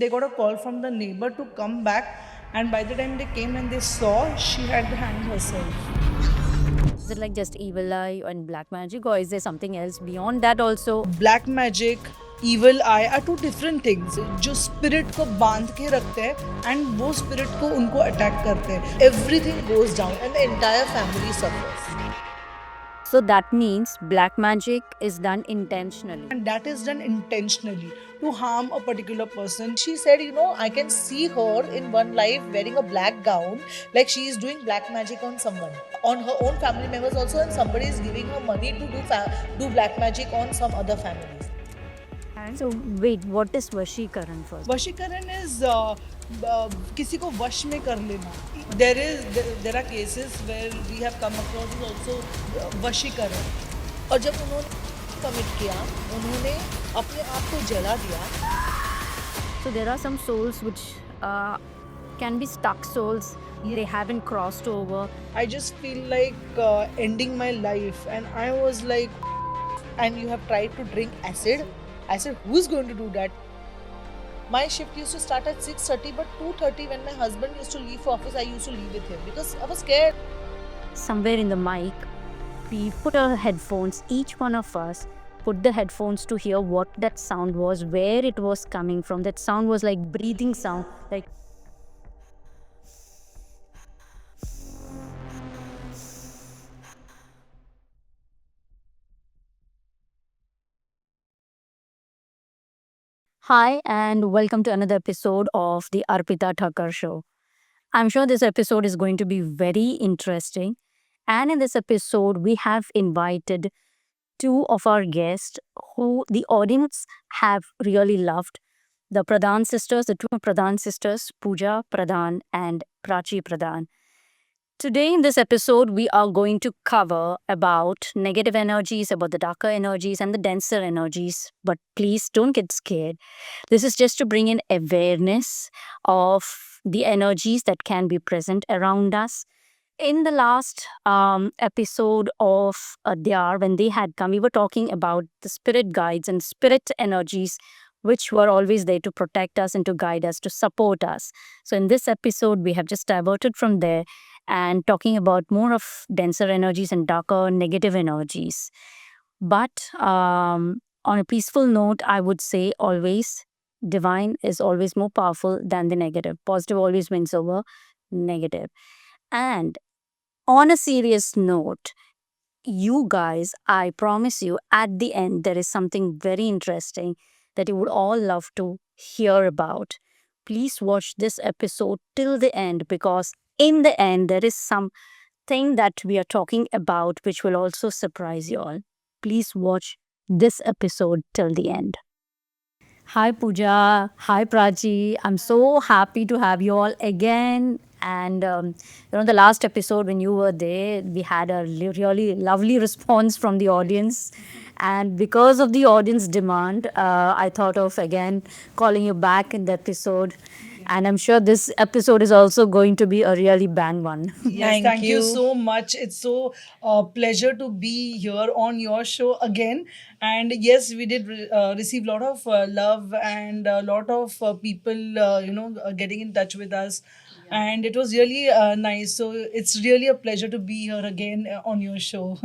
They got a call from the neighbor to come back, and by the time they came and they saw, she had hanged herself. Is it like just evil eye and black magic, or is there something else beyond that also? Black magic, evil eye are two different things. जो spirit को बांध के रखते हैं and वो spirit को उनको attack करते हैं. Everything goes down and the entire family suffers. So that means black magic is done intentionally. And that is done intentionally to harm a particular person. She said, I can see her in one life wearing a black gown, like she is doing black magic on someone, on her own family members also, and somebody is giving her money to do black magic on some other families. So wait, what is Vashikaran first? वशीकरण is किसी को वश में कर लेना. There are cases where we have come across is also वशीकरण. और जब उन्होंने कमिट किया, उन्होंने अपने आप को जला दिया. So there are some souls which can be stuck souls. They haven't crossed over. I just feel like ending my life, and I was like, and you have tried to drink acid. I said, who's going to do that? My shift used to start at 6:30, but 2:30 when my husband used to leave for office, I used to leave with him because I was scared. Somewhere in the mic, we put our headphones, each one of us put the headphones to hear what that sound was, where it was coming from. That sound was like breathing sound, like hi, and welcome to another episode of the Arpita Thakkar Show. I'm sure this episode is going to be very interesting. And in this episode, we have invited two of our guests who the audience have really loved. The Pradhan sisters, the two Pradhan sisters, Pooja Pradhan and Prachi Pradhan. Today in this episode, we are going to cover about negative energies, about the darker energies and the denser energies. But please don't get scared. This is just to bring in awareness of the energies that can be present around us. In the last episode of Adyar, when they had come, we were talking about the spirit guides and spirit energies which were always there to protect us and to guide us, to support us. So in this episode, we have just diverted from there and talking about more of denser energies and darker negative energies. But on a peaceful note, I would say always divine is always more powerful than the negative. Positive always wins over negative. And on a serious note, you guys, I promise you, at the end, there is something very interesting that you would all love to hear about. Please watch this episode till the end because, in the end, there is something that we are talking about which will also surprise you all. Please watch this episode till the end. Hi Pooja, hi Prachi. I'm so happy to have you all again. And the last episode when you were there, we had a really lovely response from the audience. And because of the audience demand, I thought of again calling you back in the episode. And I'm sure this episode is also going to be a really bang one. Yes, thank you so much. It's so pleasure to be here on your show again. And yes, we did receive a lot of love and a lot of people, getting in touch with us. And it was really nice. So it's really a pleasure to be here again on your show.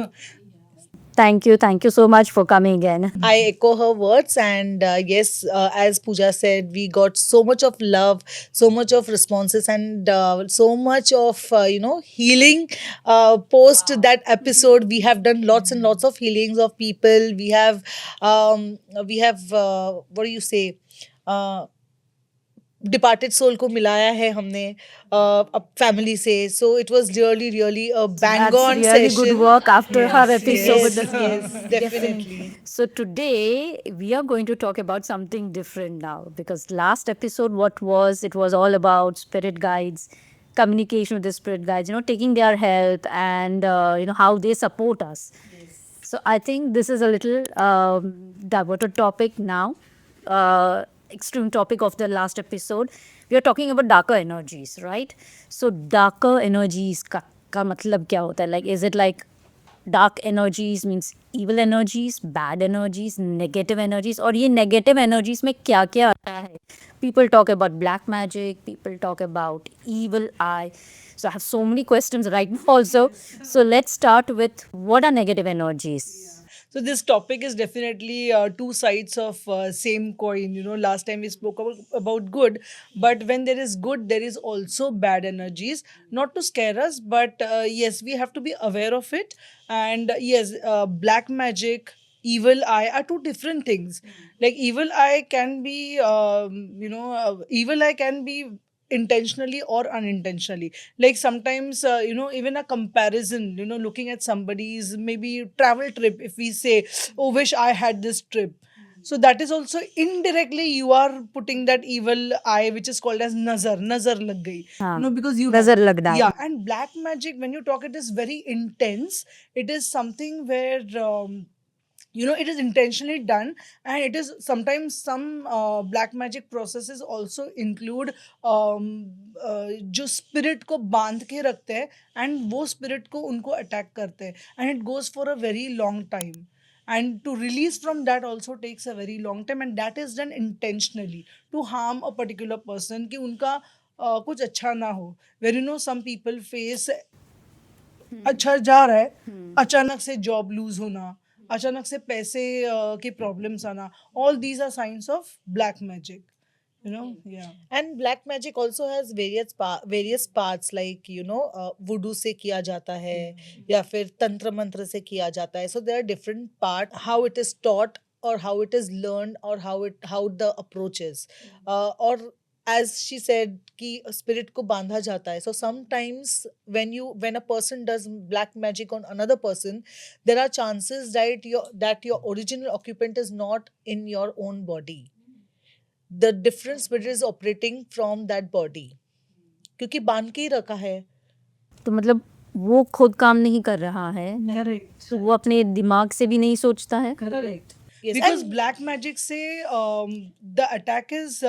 Thank you. Thank you so much for coming again. I echo her words, and yes, as Pooja said, we got so much of love, so much of responses, and so much of healing. Post that episode, we have done lots and lots of healings of people. We have what do you say? Departed soul को मिलाया है हमने family से. So it was really really a bang on really सेशन. good work after her episode yes, with the yes, definitely. So today we are going to talk about something different now because last episode it was all about spirit guides, communication with the spirit guides, taking their help and how they support us. So I think this is a little diverted topic now. Extreme topic of the last episode. We are talking about darker energies, right? So darker energies का मतलब क्या होता है? Like, is it like dark energies means evil energies, bad energies, negative energies, और ये negative energies में क्या क्या आता है? People talk about black magic, people talk about evil eye. So I have so many questions right now also. So let's start with what are negative energies? So this topic is definitely two sides of same coin. You know, last time we spoke about good, but when there is good, there is also bad energies. Not to scare us, but yes, we have to be aware of it. And yes, black magic, evil eye are two different things. Like evil eye can be, evil eye can be intentionally or unintentionally. Like sometimes, even a comparison, looking at somebody's maybe travel trip, if we say, oh, wish I had this trip, so that is also indirectly you are putting that evil eye, which is called as nazar lag gayi. हाँ, Because you नजर लग रहा है. yeah, and black magic, when you talk, it is very intense. It is something where it is intentionally done, and it is sometimes some black magic processes also include जो spirit को बांध के रखते हैं and वो spirit को उनको attack करते हैं, and it goes for a very long time, and to release from that also takes a very long time, and that is done intentionally to harm a particular person कि उनका कुछ अच्छा ना हो, where some people face अच्छा जा रहा है, अचानक से जॉब लूज होना, अचानक से पैसे के प्रॉब्लम्स आना, all these are signs of black magic, yeah. And black magic also has various parts, like voodoo से किया जाता है या फिर तंत्र मंत्र से किया जाता है. So there are different part how it is taught or how it is learned or how the approach is. Or as she said कि spirit को बांधा जाता है. So sometimes when a person does black magic on another person, there are chances that your original occupant is not in your own body. The different spirit is operating from that body, क्योंकि बांध के ही रखा है. तो मतलब वो खुद काम नहीं कर रहा है, Correct. तो वो अपने दिमाग से भी नहीं सोचता है. Correct. Yes, Because and- black magic say the attack is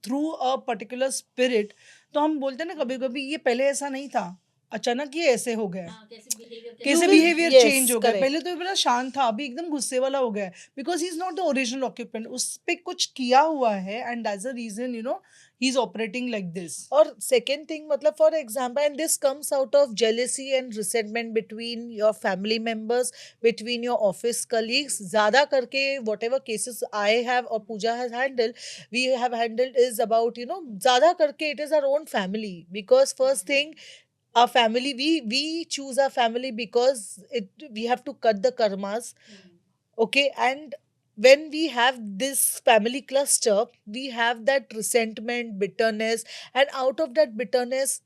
through a particular spirit. तो हम बोलते हैं ना कभी कभी ये पहले ऐसा नहीं था, अचानक ये ऐसे हो गया, कैसे You will- behaviour yes, change हो गया, correct. पहले तो ये बड़ा शांत था, अभी एकदम गुस्से वाला हो गया, because he is not the original occupant, उस पे कुछ किया हुआ है, and as a reason he is operating like this. और second thing, मतलब for example, and this comes out of jealousy and resentment between your family members, between your office colleagues. ज़्यादा करके whatever cases I have or Pooja has handled, we have handled is about ज़्यादा करके it is our own family, because first thing, our family, we choose our family because we have to cut the karmas. Okay, and when we have this family cluster, we have that resentment, bitterness, and out of that bitterness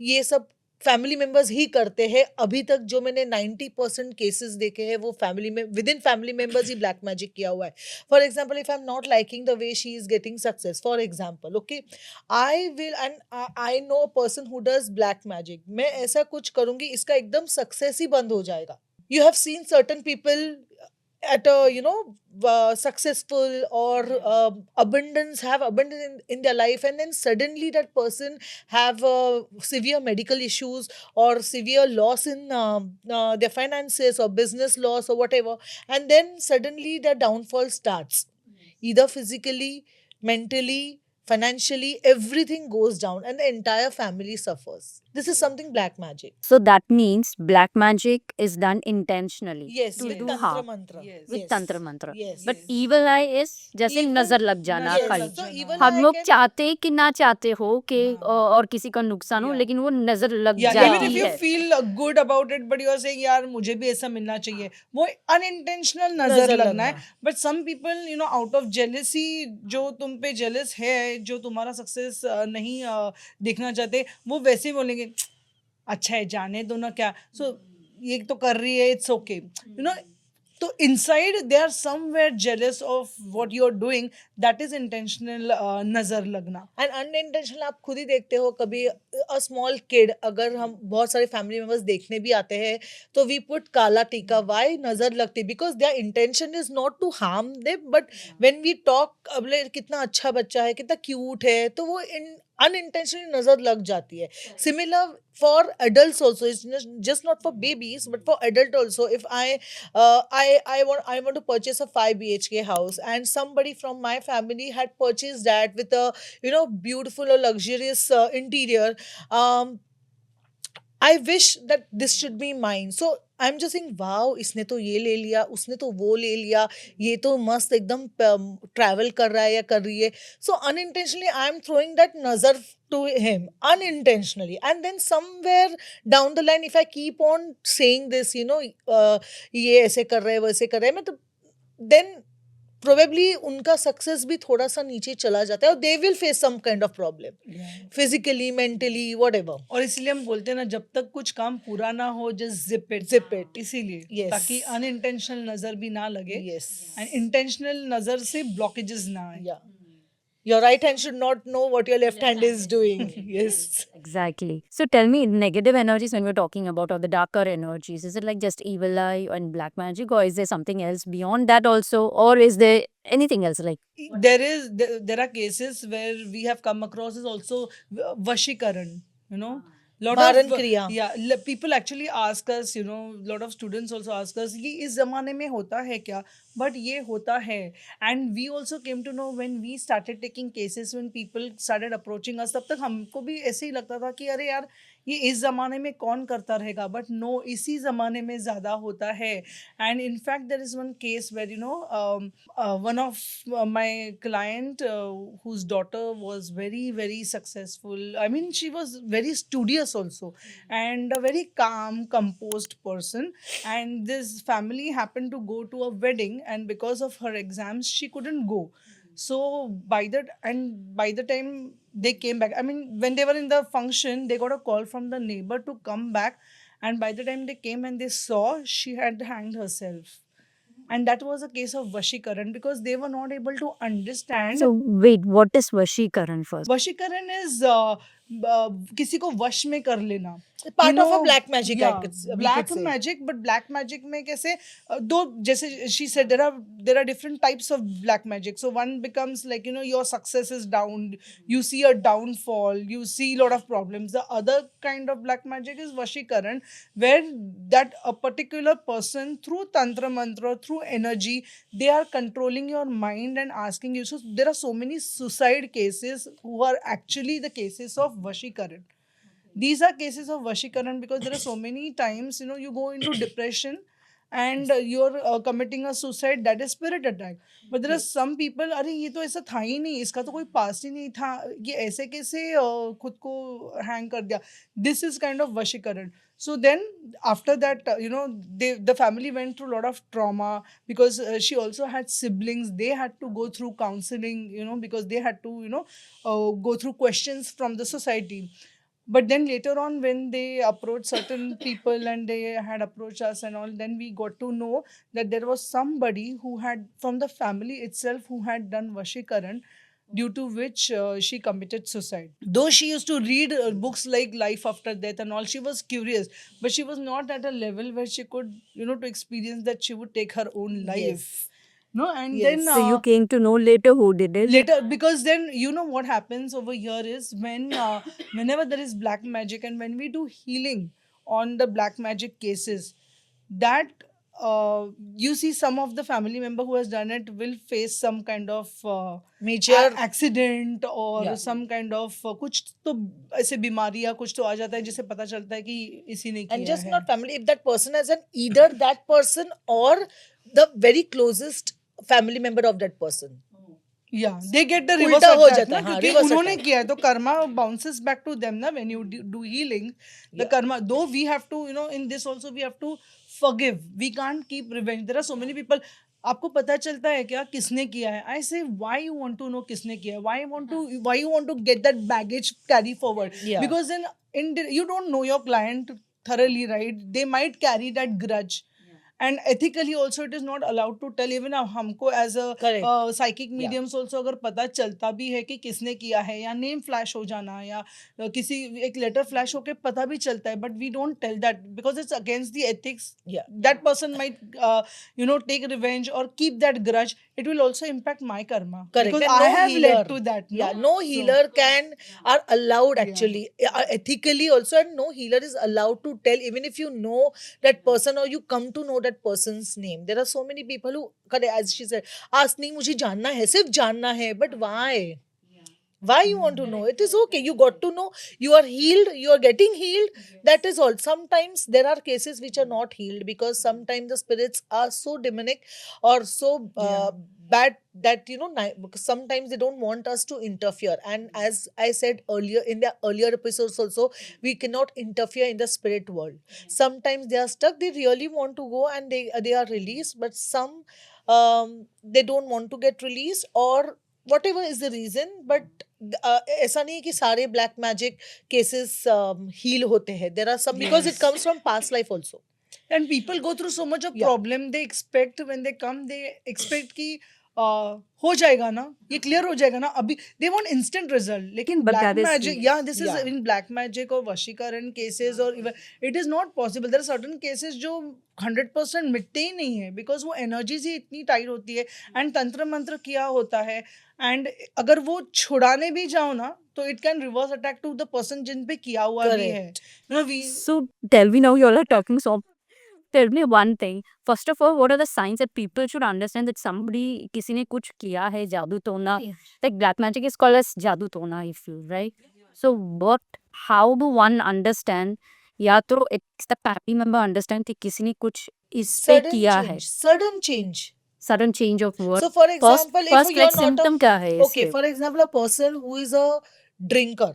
ये सब family members ही करते हैं. अभी तक जो मैंने 90% cases देखे हैं वो फैमिली में with in family members he black magic किया हुआ है. For example, if I am not liking the way she is getting success, for example, okay, I will and I know a person who does black magic, मैं ऐसा कुछ करूंगी इसका एकदम success ही बंद हो जाएगा. You have seen certain people at a successful or have abundance in their life, and then suddenly that person have severe medical issues or severe loss in their finances or business loss or whatever, and then suddenly the downfall starts, either physically, mentally, financially, everything goes down and the entire family suffers. This is something black magic. So that means black magic is done intentionally. Yes, to with do tantra harm. mantra. Yes. With Yes. tantra mantra. Yes. But evil eye is जैसे Evil- नजर लग जाना नजर खाली. लग So जाना. evil हम eye लोग can- चाहते कि ना चाहते हो कि हाँ. और किसी का नुकसान हो, Yeah. लेकिन वो नजर लग Yeah, even जाती if you है. feel good about it, but you are saying यार मुझे भी ऐसा मिलना चाहिए, वो unintentional नजर नजर लगना है. लगना. But some people, out of jealousy, जो तुम पे jealous है, जो तुम्हारा success नहीं देखना चाहते, वो वैसे ही बोलेंगे अच्छा है, जाने दो ना, क्या सो ये तो कर रही है, इट्स ओके, तो inside they are somewhere jealous of what you are doing. That is intentional नजर लगना. एंड अनइंटेंशनल आप खुद ही देखते हो. कभी अ स्मॉल किड, अगर हम बहुत सारे फैमिली मेंबर्स देखने भी आते हैं तो वी पुट काला टीका, वाई नजर लगती, because their intention is not to harm them, but when we talk, अबले कितना अच्छा बच्चा है, कितना क्यूट है, तो वो unintentionally nazar lag jati hai. Similar for adults also. It's just not for babies, but for adult also. If I want to purchase a 5 BHK house, and somebody from my family had purchased that with a beautiful or luxurious interior. I wish that this should be mine. So I'm just saying, wow, इसने तो ये ले लिया, उसने तो वो ले लिया, ये तो मस्त एकदम travel कर रहा है या कर रही है. So unintentionally, I'm throwing that nazar to him unintentionally, and then somewhere down the line, if I keep on saying this, ये ऐसे कर रहे हैं, वैसे कर रहे हैं, मैं तो then probably उनका सक्सेस भी थोड़ा सा नीचे चला जाता है, और they will face some kind of problem physically, mentally, whatever. और इसीलिए हम बोलते हैं ना, जब तक कुछ काम पूरा ना हो, जस्ट जिप इट. इसीलिए Yes. ताकि अनइंटेंशनल नजर भी ना लगे, Yes. एंड इंटेंशनल नजर से ब्लॉकेजेस ना आए. Yeah. Your right hand should not know what your left hand is doing. Yes. Exactly. So tell me, negative energies when we're talking about, or the darker energies, is it like just evil eye and black magic, or is there something else beyond that also, or is there anything else like? There are cases where we have come across is also vashikaran, lot Maran of kriya. people actually ask us, lot of students also ask us, ये इस जमाने में होता है क्या? But ये होता है. And we also came to know when we started taking cases, when people started approaching us, तब तक हमको भी ऐसे ही लगता था कि अरे यार, ये इस ज़माने में कौन करता रहेगा. बट नो, इसी ज़माने में ज़्यादा होता है. And in fact there is one case where one of my client whose daughter was very very successful. I mean, she was very studious also, and a very calm, composed person. And this family happened to go to a wedding, and because of her exams she couldn't go. So by the time they came back, I mean, when they were in the function, they got a call from the neighbor to come back. And by the time they came and they saw, she had hanged herself. And that was a case of vashikaran, because they were not able to understand. So wait, what is Vashikaran first? वशीकरण is किसी को वश में कर लेना. Part of a black magic, I could say. We black could say. Magic. But black magic में कैसे दो, जैसे she said, there are different types of black magic. So one becomes like, your success is down, you see a downfall, you see a lot of problems. The other kind of black magic is vashikaran, where that a particular person, through tantra mantra, through energy, they are controlling your mind and asking you. So there are so many suicide cases who are actually the cases of vashikaran. These are cases of vashikaran because there are so many times, you go into depression and you're committing a suicide. That is spirit attack. But there are some people, अरे ये तो ऐसा था ही नहीं, इसका तो कोई पास ही नहीं था, ये ऐसे कैसे खुद को हैंग कर दिया. This is kind of vashikaran. So then after that, the family went through a lot of trauma, because she also had siblings. They had to go through counseling, because they had to, go through questions from the society. But then later on, when they approached certain people and they had approached us and all, then we got to know that there was somebody who had, from the family itself, who had done vashikaran, due to which she committed suicide. Though she used to read books like Life After Death and all, she was curious, but she was not at a level where she could, to experience that she would take her own life. Yes. No, and Yes. then So you came to know later who did it? later, because then what happens over here is when whenever there is black magic and when we do healing on the black magic cases, that you see some of the family member who has done it will face some kind of Major. accident or Yeah. some kind of कुछ तो ऐसे बीमारी या कुछ तो आ जाता है जिससे पता चलता है कि इसी ने किया And just है. not family, if that person has an either that person or the very closest family member of that person. Yeah, they get the उल्टा reverse हो attack जाता ना, है, हाँ, क्योंकि reverse उन्होंने attack. किया है तो karma bounces back to them ना. When you do healing, the Yeah. karma, though we have to, in this also we have to forgive. We can't keep revenge. There are so many people. आपको पता चलता है क्या किसने किया है? I say, why you want to know किसने किया है? Why you want to get that baggage carry forward? Yeah. Because then you don't know your client thoroughly, right? They might carry that grudge. And ethically also it is not allowed to tell. Even हमको as a Correct. psychic Yeah. mediums also अगर पता चलता भी है कि किसने किया है, या नेम फ्लैश हो जाना, या किसी एक लेटर फ्लैश होके पता भी चलता है, but we don't tell that because it's against the ethics. Yeah. That person might take revenge or keep that grudge it will also impact my karma. Correct. Because And I no have healer. led to that. Yeah, No, no So- healer are allowed Yeah. actually, ethically also, and no healer is allowed to tell, even if you know that person or you come to know that person's name. There are so many people who, correct, as she said, ask नहीं मुझे जानना है, सिर्फ जानना है, but why? Why you want to know? It is okay, you got to know, you are healed, you are getting healed, that is all. Sometimes there are cases which are not healed because sometimes the spirits are so demonic or so Yeah. bad that because sometimes they don't want us to interfere. And as I said earlier in the earlier episodes also, we cannot interfere in the spirit world. Sometimes they are stuck, they really want to go and they are released, but some they don't want to get released or whatever is the reason. But ऐसा नहीं है कि सारे black magic cases heal होते हैं. There are some because it Yes. Comes from past life also. And people go through so much of Yeah. problem. They expect when they come, they expect कि हो जाएगा ना, ये clear हो जाएगा ना अभी. They want instant result. लेकिन But black that is- magic, yeah, this is Yeah. in black magic or वशीकरण cases or even it is not possible. There are certain cases जो 100% मिटते ही नहीं है because वो energies ही इतनी tight होती है and तंत्र मंत्र किया होता है. And अगर वो छुड़ाने भी जाओ ना तो it can reverse attack to the person जिन पे किया हुआ भी है. You know, we So tell me now, you all are talking so. Tell me one thing. First of all, what are the signs that people should understand that somebody, किसी ने कुछ किया है जादू टोना? Like black magic is called as जादू टोना, I feel, right? So how do one understand? या तो it's the family member understand कि किसी ने कुछ इस पे Sudden किया है. change. Sudden change. Sudden change of what? So, for example, first if you're like not symptom क्या है okay, इसके? for example, a person who is a drinker,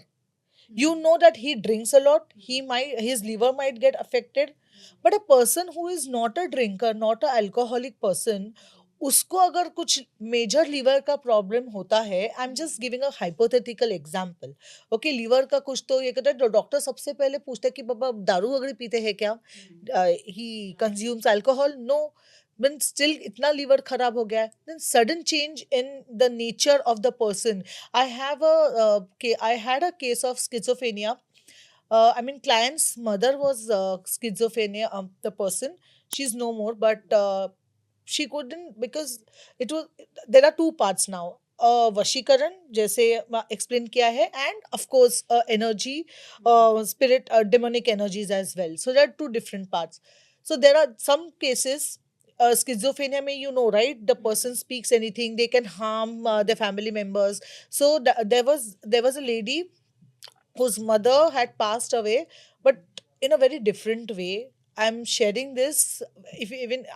you know that he drinks a lot, his liver might get affected. But a person who is not a drinker, not a alcoholic person, उसको अगर कुछ major liver का problem होता है, I am just giving a hypothetical example. Okay, liver का कुछ तो ये कहता है, डॉक्टर सबसे पहले पूछते हैं कि बाबा दारू वगैरह पीते हैं क्या, he consumes alcohol, no, when still इतना लीवर खराब हो गया है, then sudden change in the nature of the person. I had a case of schizophrenia. I mean, client's mother was schizophrenia. The person, she's no more, but she couldn't because it was. There are two parts now. वशीकरण जैसे explain किया है, end of course energy, spirit, demonic energies as well. So there are two different parts. So there are some cases. Schizophrenia may, you know, right, the person speaks anything, they can harm their family members. So there was a lady whose mother had passed away, but in a very different way. I'm sharing this, even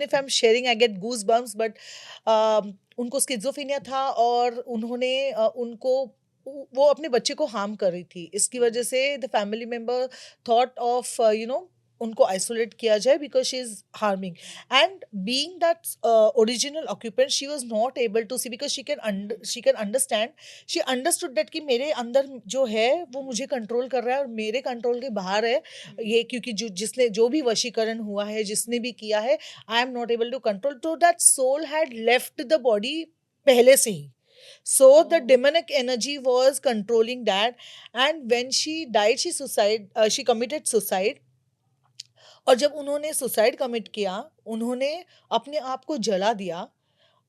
if I'm sharing, I get goosebumps. But उनको schizophrenia था और उन्होंने उनको वो अपने बच्चे को harm कर रही थी. इसकी वजह से the family member thought of उनको आइसोलेट किया जाए because she is harming. And being that original occupant, she was not able to see because she can understand. She understood that कि मेरे अंदर जो है वो मुझे कंट्रोल कर रहा है और मेरे कंट्रोल के बाहर है ये, क्योंकि जिसने जो भी वशीकरण हुआ है, जिसने भी किया है, I am not able to control. तो that soul had left the body पहले से ही. So the demonic energy was controlling that, and when she died, she committed suicide. और जब उन्होंने सुसाइड कमिट किया, उन्होंने अपने आप को जला दिया.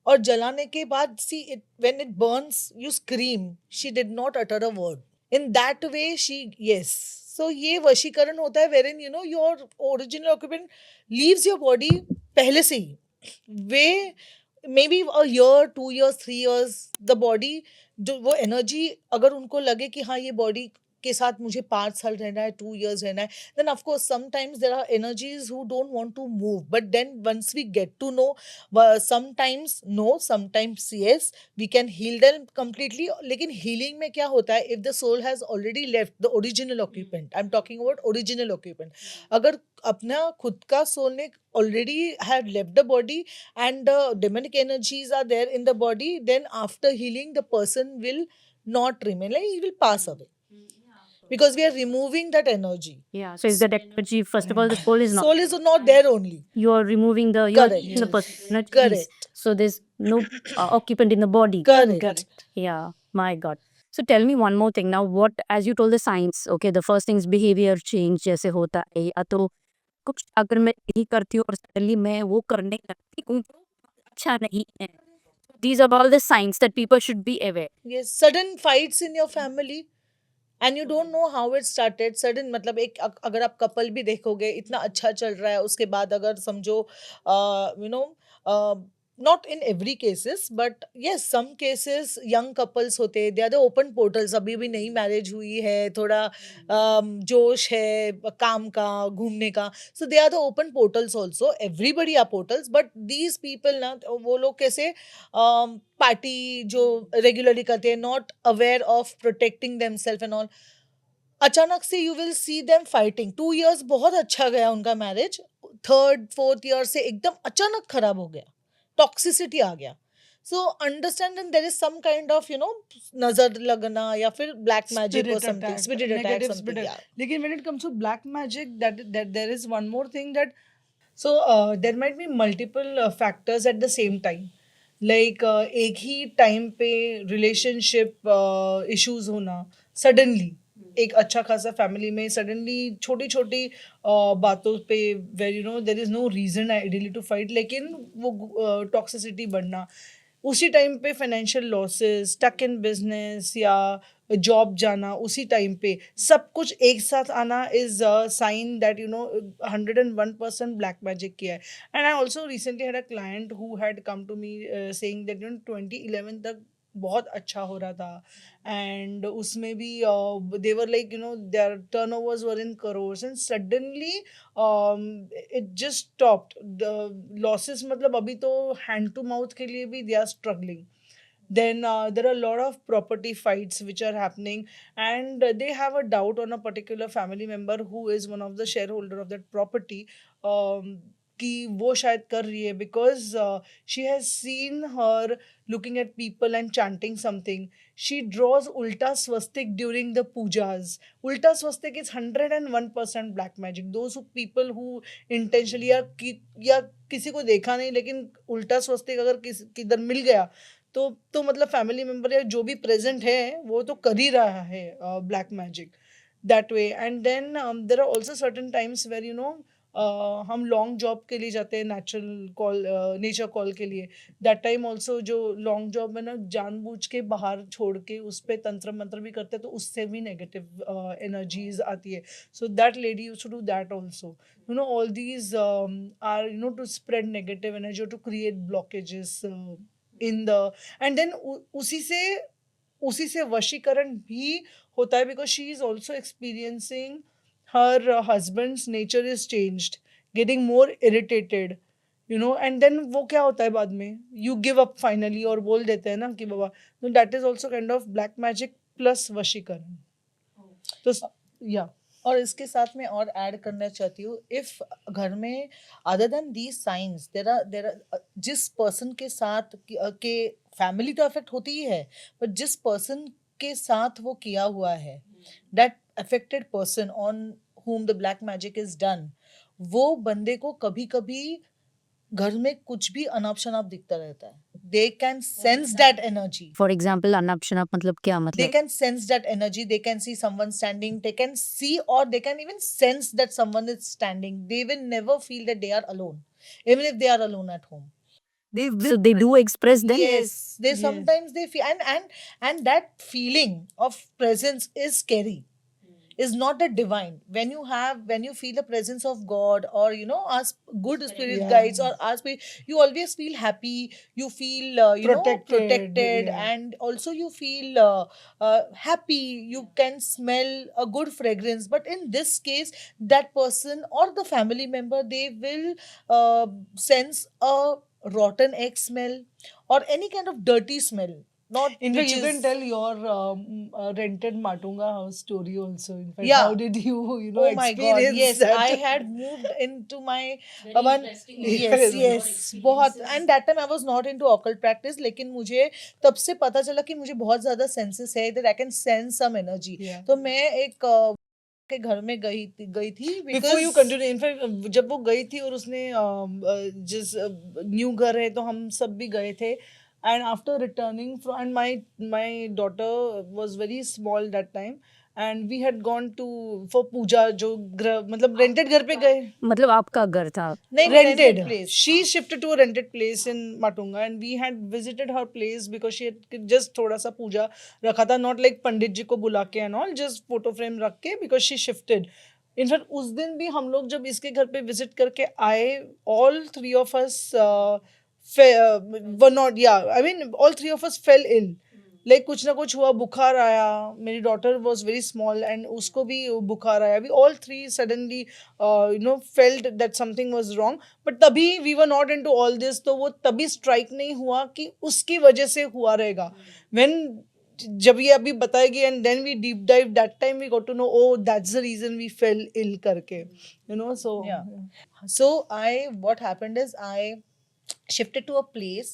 और जलाने के बाद, see it, when it burns you scream, she did not utter a word. In that way she, yes. So ये वशीकरण होता है where in your original occupant leaves your body पहले से ही. Way may be a year, 2 years, 3 years, the body, जो वो energy अगर उनको लगे कि हाँ ये बॉडी के साथ मुझे 5 साल रहना है, 2 years रहना है, then of course sometimes there are energies who don't want to move. But then once we get to know, sometimes no, sometimes yes, we can heal them completely. लेकिन healing में क्या होता है, if the soul has already left the original occupant, I'm talking about original occupant, अगर अपना खुद का soul ने already had left the body and the demonic energies are there in the body, then after healing the person will not remain, like he will pass away. Because we are removing that energy. Yeah. So is that energy, first of all, the soul is not. Soul is not there only. You are removing the, you are Correct. taking the person's energies. Correct. So there's no occupant in the body. Correct. Yeah, my God. So tell me one more thing now. What, as you told the signs, okay, the first thing is behavior change जैसे होता है, या तो कुछ अगर मैं नहीं करती हूँ और सडनली मैं वो करने लगती हूँ, अच्छा नहीं है. These are all the signs that people should be aware. Yes, sudden fights in your family and you don't know how it started. Sudden मतलब एक अगर आप कपल भी देखोगे इतना अच्छा चल रहा है, उसके बाद अगर समझो you know not in every cases but yes some cases young couples होते हैं, they are the open portals. अभी भी नई मैरिज हुई है, थोड़ा जोश है काम का, घूमने का, so they are the open portals also. Everybody are portals but these people ना, वो लोग कैसे पार्टी जो रेगुलरली करते हैं, not aware of protecting themselves and all, अचानक से you will see them fighting. 2 years बहुत अच्छा गया उनका मैरिज, 3rd 4th year से एकदम अचानक खराब हो गया, टॉक्सिसिटी आ गया. So understand there is some kind of नजर लगना या फिर ब्लैक मैजिक और Spirit something, attack, spirit attack negative something. spirit. Lekin when it comes to black magic, that there is one more thing that so there might be multiple factors at the same time. Like एक ही time पे relationship issues होना suddenly, एक अच्छा खासा family में suddenly छोटी छोटी बातों पे where there is no reason ideally to fight, लेकिन वो टॉक्सिसिटी बढ़ना, उसी टाइम पे financial losses, stuck in business या जॉब जाना, उसी टाइम पे सब कुछ एक साथ आना is sign that 101% black magic किया है. And I also recently had a client who had come to me saying that 2011 तक बहुत अच्छा हो रहा था, and उसमें भी they were like their turnovers were in crores and suddenly it just stopped. The losses मतलब अभी तो hand to mouth के लिए भी they are struggling. Then there are a lot of property fights which are happening, and they have a doubt on a particular family member who is one of the shareholder of that property, कि वो शायद कर रही है, because she has seen her looking at people and chanting something. She draws ulta swastik during the pujas. Ulta swastik is 101% black magic. Those people who intentionally या किसी को देखा नहीं लेकिन उल्टा स्वस्तिक अगर किधर मिल गया तो मतलब फैमिली मेंबर या जो भी प्रेजेंट है वो तो कर ही रहा है black magic that way. And then there are also certain times where हम लॉन्ग जॉब के लिए जाते हैं, नेचुरल कॉल, नेचर कॉल के लिए. दैट टाइम ऑल्सो जो लॉन्ग जॉब में ना जानबूझ के बाहर छोड़ के उस पर तंत्र मंत्र भी करते हैं, तो उससे भी नेगेटिव एनर्जीज आती है. So that lady used to do that also. All these are to spread negative energy or to create blockages in the. And then उसी से वशीकरण भी होता है, because she is also experiencing her husband's nature is changed, getting more irritated, and then वो क्या होता है बाद में, you give up finally और बोल देते हैं ना कि बाबा. So that is also kind of black magic plus वशीकरण. तो या और इसके साथ में और ऐड करना चाहती हूँ, इफ घर में other than these signs there are जिस पर्सन के साथ के फैमिली तो अफेक्ट होती ही है, बट जिस पर्सन के साथ वो किया हुआ है, that affected person on whom the black magic is done, वो बंदे को कभी कभी घर में कुछ भी अनाप शनाप दिखता रहता है. They can sense that energy. For example, अनाप शनाप मतलब क्या They मतलब? can sense that energy. They can see someone standing. They can see or they can even sense that someone is standing. They will never feel that they are alone, even if they are alone at home. So they do express them? Yes, they Yes. sometimes they feel, and that feeling of presence is scary. Is not that divine. When you feel the presence of God, or ask good spirit Yeah. guides or ask, you always feel happy, you feel protected, yeah. and also you feel happy, you can smell a good fragrance. But in this case, that person or the family member, they will sense a rotten egg smell or any kind of dirty smell. Not In fact, which you can is- tell your rented Matunga house story also. In fact, Yeah. how did you, Oh my God! experience Yes, that? I had moved into my Very one. interesting Yes, Yes. yes, बहुत. And that time I was not into occult practice, लेकिन मुझे तब से पता चला कि मुझे बहुत ज़्यादा senses है, that I can sense some energy. Yeah. तो मैं एक के घर में गई थी Before because you continue, in fact, जब वो गई थी और उसने जिस न्यू घर है तो हम सब भी गए थे, And after returning from, and my daughter was very small that time, and we had gone to for puja, जो मतलब rented घर पे गए. मतलब आपका घर था. नहीं, Rented. place. She shifted to a rented place in Matunga, and we had visited her place because she had just थोड़ा सा पूजा रखा था, not like पंडित जी को बुला के and all, just photo frame रख के, because she shifted. In fact, उस दिन भी हम लोग जब इसके घर पे visit करके आए, all three of us were not, yeah, I mean, all three of us fell ill. Like कुछ ना कुछ हुआ, बुखार आया, मेरी daughter was very small and उसको भी बुखार आया. We all three suddenly felt that something was wrong, but तभी we were not into all this, तो वो तभी स्ट्राइक नहीं हुआ कि उसकी वजह से हुआ रहेगा. व्हेन जब ये अभी बताएगी and then we deep dive, that time we got to know, oh that's the reason we fell ill करके, so Yeah. So what happened is I shifted to a place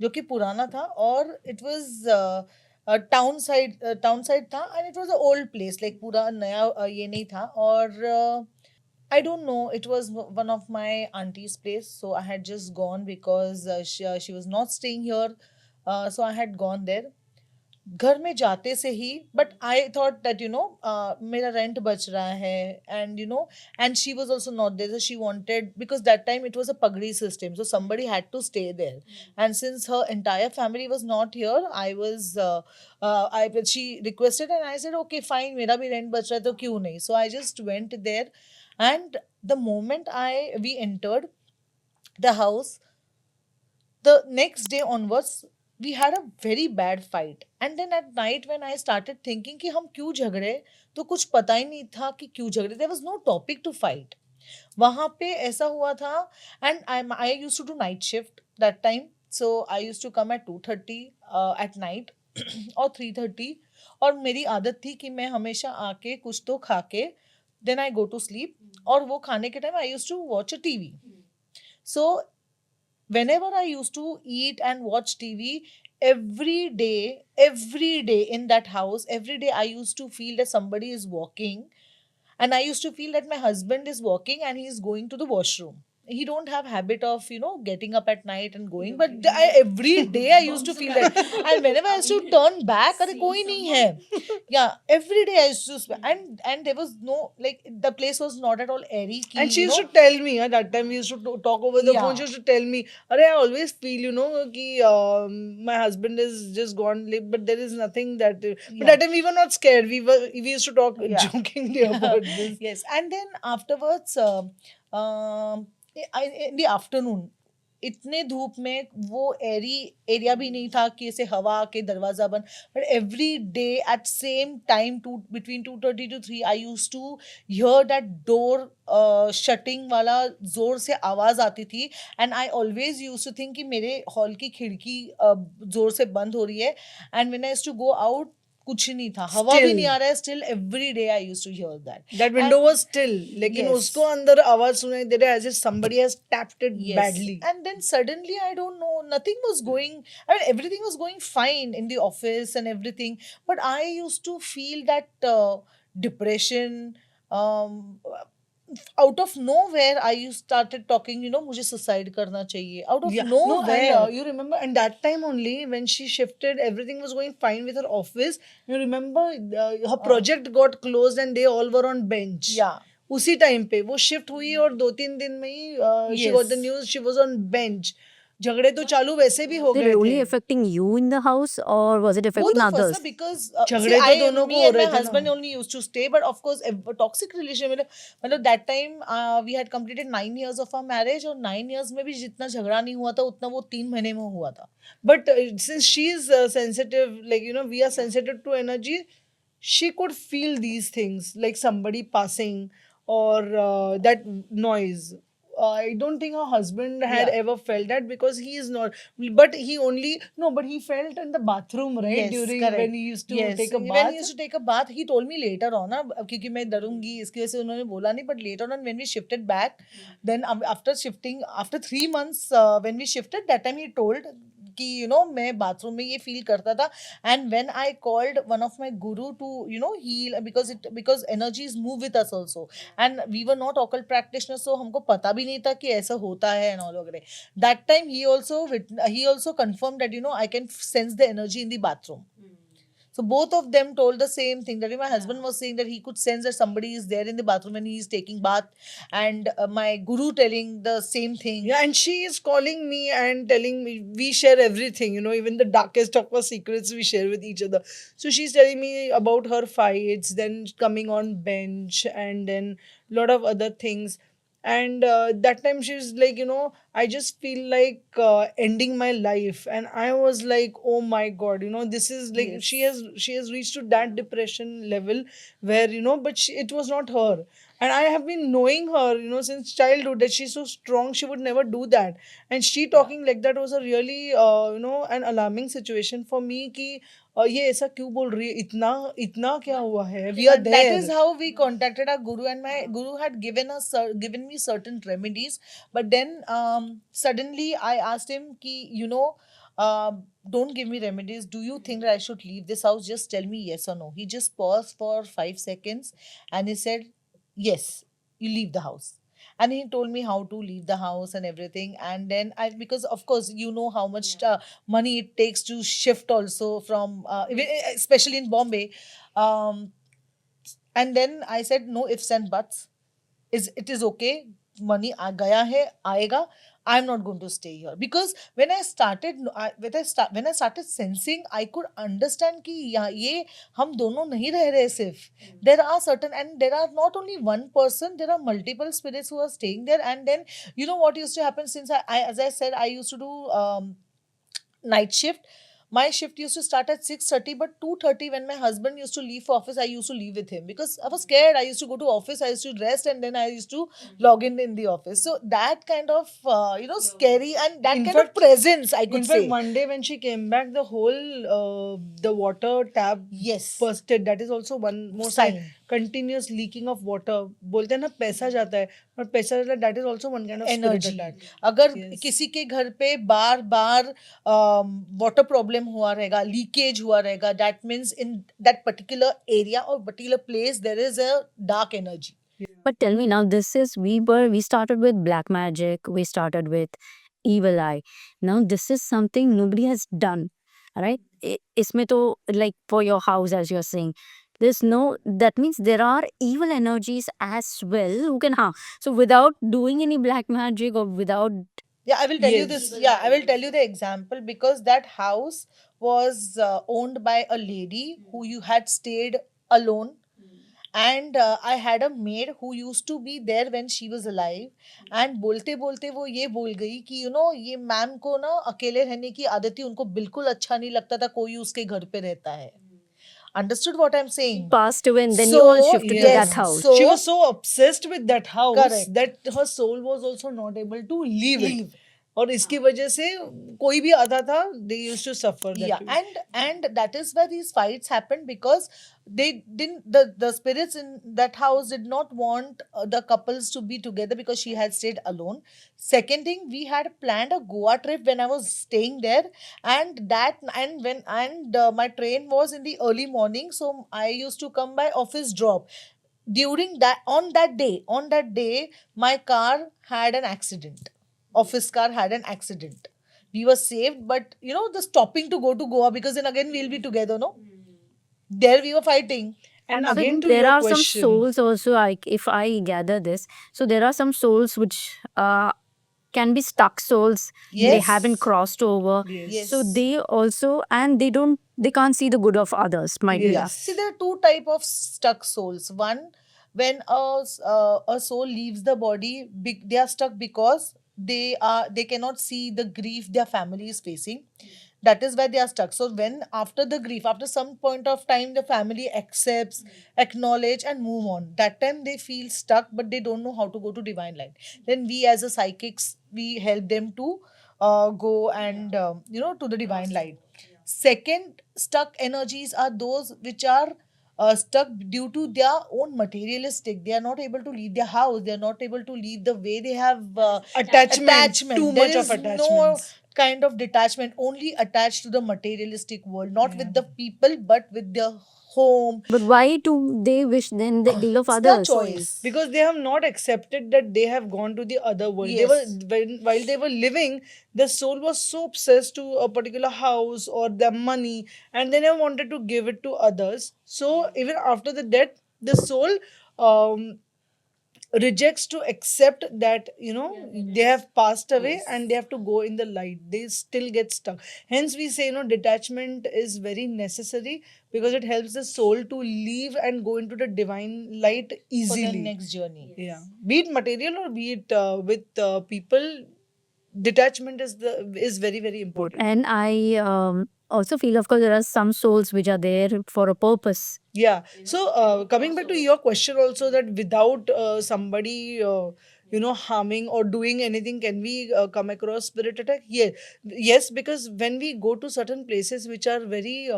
जो कि पुराना था, और it was टाउन साइड था, and it was an old place, like पूरा नया ये नहीं था. और I don't know, it was one of my auntie's place, so I had just gone because she was not staying here, so I had gone there. घर में जाते से ही, बट आई थॉट दैट मेरा रेंट बच रहा है, and and she was also not there, so she wanted, because that time it was a pagdi system, so somebody had to stay there. And since her entire family was not here, she requested, and I said okay fine, मेरा भी rent बच रहा है तो क्यों नहीं. So I just went there, and the moment we entered the house, the next day onwards we had a very bad fight. And then at night when I started thinking कि हम क्यों झगड़े, तो कुछ पता ही नहीं था कि क्यों झगड़े. there was no topic to fight. वहाँ पे ऐसा हुआ था, and I used to do night shift that time, so I used to come at 2:30 at night और 3:30, और मेरी आदत थी कि मैं हमेशा आके कुछ तो खा के then I go to sleep, और वो खाने के time I used to watch a TV. So whenever I used to eat and watch TV, every day in that house, every day I used to feel that somebody is walking, and I used to feel that my husband is walking and he is going to the washroom. He don't have habit of getting up at night and going, but every day I used to feel that. And whenever I used to turn back, अरे कोई नहीं है. Yeah, every day I used to, and there was no, like, the place was not at all airy. And she used to tell me, that time we used to talk over the phone, Yeah. she used to tell me, Arey, I always feel, ki my husband is just gone, but there is nothing that. But that time we were not scared. We used to talk Yeah. jokingly about this. Yes, and then afterwards, in the afternoon, इतने धूप में वो एरी area भी नहीं था कि ऐसे हवा के दरवाजा बंद, but every day at same time, between 2:30 to 3, I use to hear that door shutting वाला जोर से आवाज आती थी. And I always use to think कि मेरे हॉल की खिड़की जोर से बंद हो रही है. And when I used to go out, कुछ नहीं था, हवा भी Still. नहीं आ रहा है. Still every day I used to hear that. That window was still, लेकिन Yes. उसको अंदर आवाज सुनाई दे रहा है as if somebody has tapped it Yes. badly. And then suddenly, I don't know, nothing was going, I mean, everything was going fine in the office and everything. But I used to feel that depression. Out of nowhere, I started talking, मुझे suicide करना चाहिए. Out of Yeah. nowhere. No, and, you remember, and that time only when she shifted, everything was going fine with her office. You remember, her project got closed and they all were on bench. Yeah. उसी time पे वो shift हुई और 2-3 दिन में ही she got the news she was on bench. झगड़े तो चालू वैसे भी हो Did गए it only थे. affecting you in the house, or was it affecting Both of us, others? na, because झगड़े तो दोनों me को हो and my रहे थे ना. husband only used to stay, but of course, a toxic relation. मतलब that time we had completed 9 years of our marriage, और 9 years में भी जितना झगड़ा नहीं हुआ था उतना वो 3 महीने में हुआ था. But since she is sensitive, like we are sensitive to energy, she could feel these things, like somebody passing or that noise. I don't think her husband had Yeah. ever felt that, because he is not. But he only but he felt in the bathroom, right? Yes, During correct. when he used to Yes, take a when bath. he used to take a bath, he told me later on, ना, क्योंकि मैं डरूंगी इसकी वजह से उन्होंने बोला नहीं. But later on, when we shifted back, then after 3 months, when we shifted, that time he told कि मैं बाथरूम में ये फील करता था. And when I called one of my guru to heal, because energies move with us also, and we were not occult practitioners, so हमको पता भी नहीं था कि ऐसा होता है and all वगैरह. That time he also confirmed that I can sense the energy in the bathroom. So both of them told the same thing, that my husband was saying that he could sense that somebody is there in the bathroom when he is taking bath, and my guru telling the same thing. Yeah, and she is calling me and telling me, we share everything, even the darkest of our secrets we share with each other. So she's telling me about her fights, then coming on bench, and then lot of other things. And that time she was like, I just feel like ending my life. And I was like, oh my God, this is like, Yes. she has reached to that depression level where, but it was not her. And I have been knowing her, since childhood, that she's so strong, she would never do that. And she talking like that was a really, an alarming situation for me. Ki, ये ऐसा क्यों बोल रही है, इतना इतना क्या हुआ है, we are And there. that is how we contacted our guru, and my guru had given me certain remedies. But then suddenly I asked him ki, don't give me remedies, do you think that I should leave this house? Just tell me yes or no. He just paused for 5 seconds and he said, yes, you leave the house. And he told me how to leave the house and everything. And then because of course how much money it takes to shift also from especially in Bombay. um, and then I said, no ifs and buts. It is okay. Money gaya hai, aega. I'm not going to stay here, because when I started, when I started sensing, I could understand कि ये हम दोनों नहीं रह रहे सिर्फ. There are certain, and there are not only one person, there are multiple spirits who are staying there. And then what used to happen, since as I said, I used to do night shift. My shift used to start at 6:30, but 2:30 when my husband used to leave for office, I used to leave with him because I was scared. I used to go to office, I used to rest, and then I used to log in the office. So that kind of scary, and that In kind of fact- presence, I could In fact, say. one day when she came back, the whole the water tap Yes. bursted. That is also one more sign. Sign. Continuous leaking of water. बोलते हैं ना पैसा जाता है, but पैसा जाता है, that is also one kind of spirit energy. attack. अगर Yes. किसी के घर पे बार बार वाटर प्रॉब्लम हुआ रहेगा, लीकेज हुआ रहेगा, that means in that particular area और particular place there is a dark energy. But tell me now, we started with black magic, we started with evil eye. Now this is something nobody has done, right? इसमें तो like for your house, as you're saying, that means there are evil energies as well who can harm. So without doing any black magic or without Yeah, I will tell you Yes. this. Yeah, I will tell you the example, because that house was owned by a lady who you had stayed alone. And I had a maid who used to be there when she was alive. And बोलते बोलते वो ये बोल गई कि ये ma'am को ना अकेले रहने की आदत थी, उनको बिल्कुल अच्छा नहीं लगता था कोई उसके घर पे रहता है. Understood what I'm saying? passed away and then you all shifted to yes, that house. so She was so obsessed with that house Correct. that her soul was also not able to leave it. Leave. और इसकी वजह से कोई भी आता था, they used to suffer that Yeah, way. and that is where these fights happened, because they didn't the spirits in that house did not want the couples to be together because she had stayed alone. Second thing, we had planned a Goa trip when I was staying there, and my train was in the early morning, so I used to come by office drop. During that, on that day my car had an accident. Office car had an accident. We were saved, but the stopping to go to Goa, because then again we'll be together, no? There we were fighting. And So again, to there your are question, some souls also, like if I gather this, so there are some souls which can be stuck souls. They Yes. haven't crossed over. Yes. So they also, and they can't see the good of others, might be. Yes. See, there are two type of stuck souls. One, when a soul leaves the body, they are stuck because they cannot see the grief their family is facing. That is why they are stuck. So when after the grief, after some point of time, the family accepts, acknowledge, and move on. That time they feel stuck, but they don't know how to go to divine light. Then we as a psychics, we help them to go and to the divine light. Second, stuck energies are those which are stuck due to their own materialistic. They are not able to leave their house. They are not able to leave the way they have Attachment, too There much of is attachments. kind of detachment, only attached to the materialistic world, not Yeah. with the people, but with their home. But why do they wish then the ill of It's their others? choice. Because they have not accepted that they have gone to the other world. Yes. While they were living, their soul was so obsessed to a particular house or their money, and they never wanted to give it to others. So even after the death, the soul um, rejects to accept that, you know, they have passed away and they have to go in the light. They still get stuck. Hence we say, you know, detachment is very necessary, because it helps the soul to leave and go into the divine light For easily. the next journey. Yeah, be it material or be it with people, detachment is very very important. And I also feel, of course, there are some souls which are there for a purpose. Yeah. So coming back to your question also, that without somebody you know, harming or doing anything, can we come across spirit attack? Yeah. Yes, because when we go to certain places which are very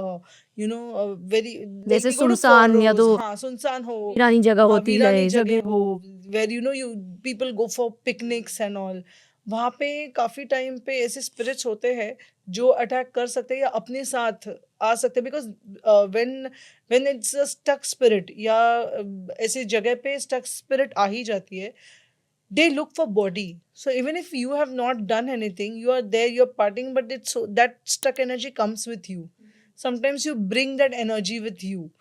you know, very, like जैसे we go to सुनसान या forests, तो हाँ, सुनसान हो, वीरानी जगह हाँ, होती वीरानी है जगह जगह हो, हो where you know you people go for picnics and all, वहाँ पे काफी टाइम पे ऐसे स्पिरिट्स होते हैं जो अटैक कर सकते हैं या अपने साथ आ सकते हैं, because when it's a stuck spirit या ऐसी जगह पे स्टक स्पिरिट आ ही जाती है, they look for body. So even if you have not done anything, you are there, you're partying, but it's so that stuck energy comes with you. Sometimes you bring that energy with you,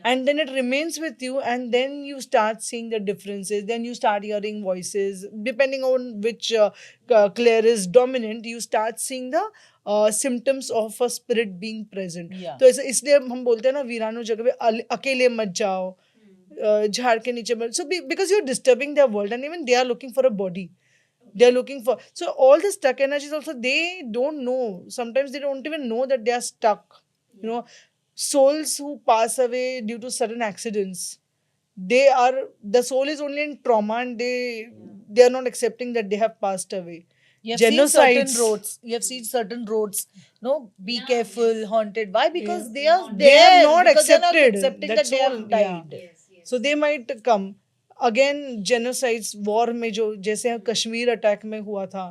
and then it remains with you, and then you start seeing the differences, then you start hearing voices, depending on which clair is dominant, you start seeing the symptoms of a spirit being present. Yeah. तो ऐसे इसलिए हम बोलते हैं ना, वीरानो जगह पे अकेले मत जाओ, झाड़ के नीचे मत, so because you're disturbing their world, and even they are looking for a body, they are looking for, so all the stuck energies also, they don't know, sometimes they don't even know that they are stuck, you know. Souls who pass away due to sudden accidents, they are, the soul is only in trauma, and they are not accepting that they have passed away. You have seen certain Genocides. roads. You have seen certain roads. No, be careful, haunted. Why? Because Yeah. they are there. They have not because they are not accepted accepting that that they have soul, died. yeah. So they might come again. Genocides, war में जो जैसे Kashmir attack में हुआ था,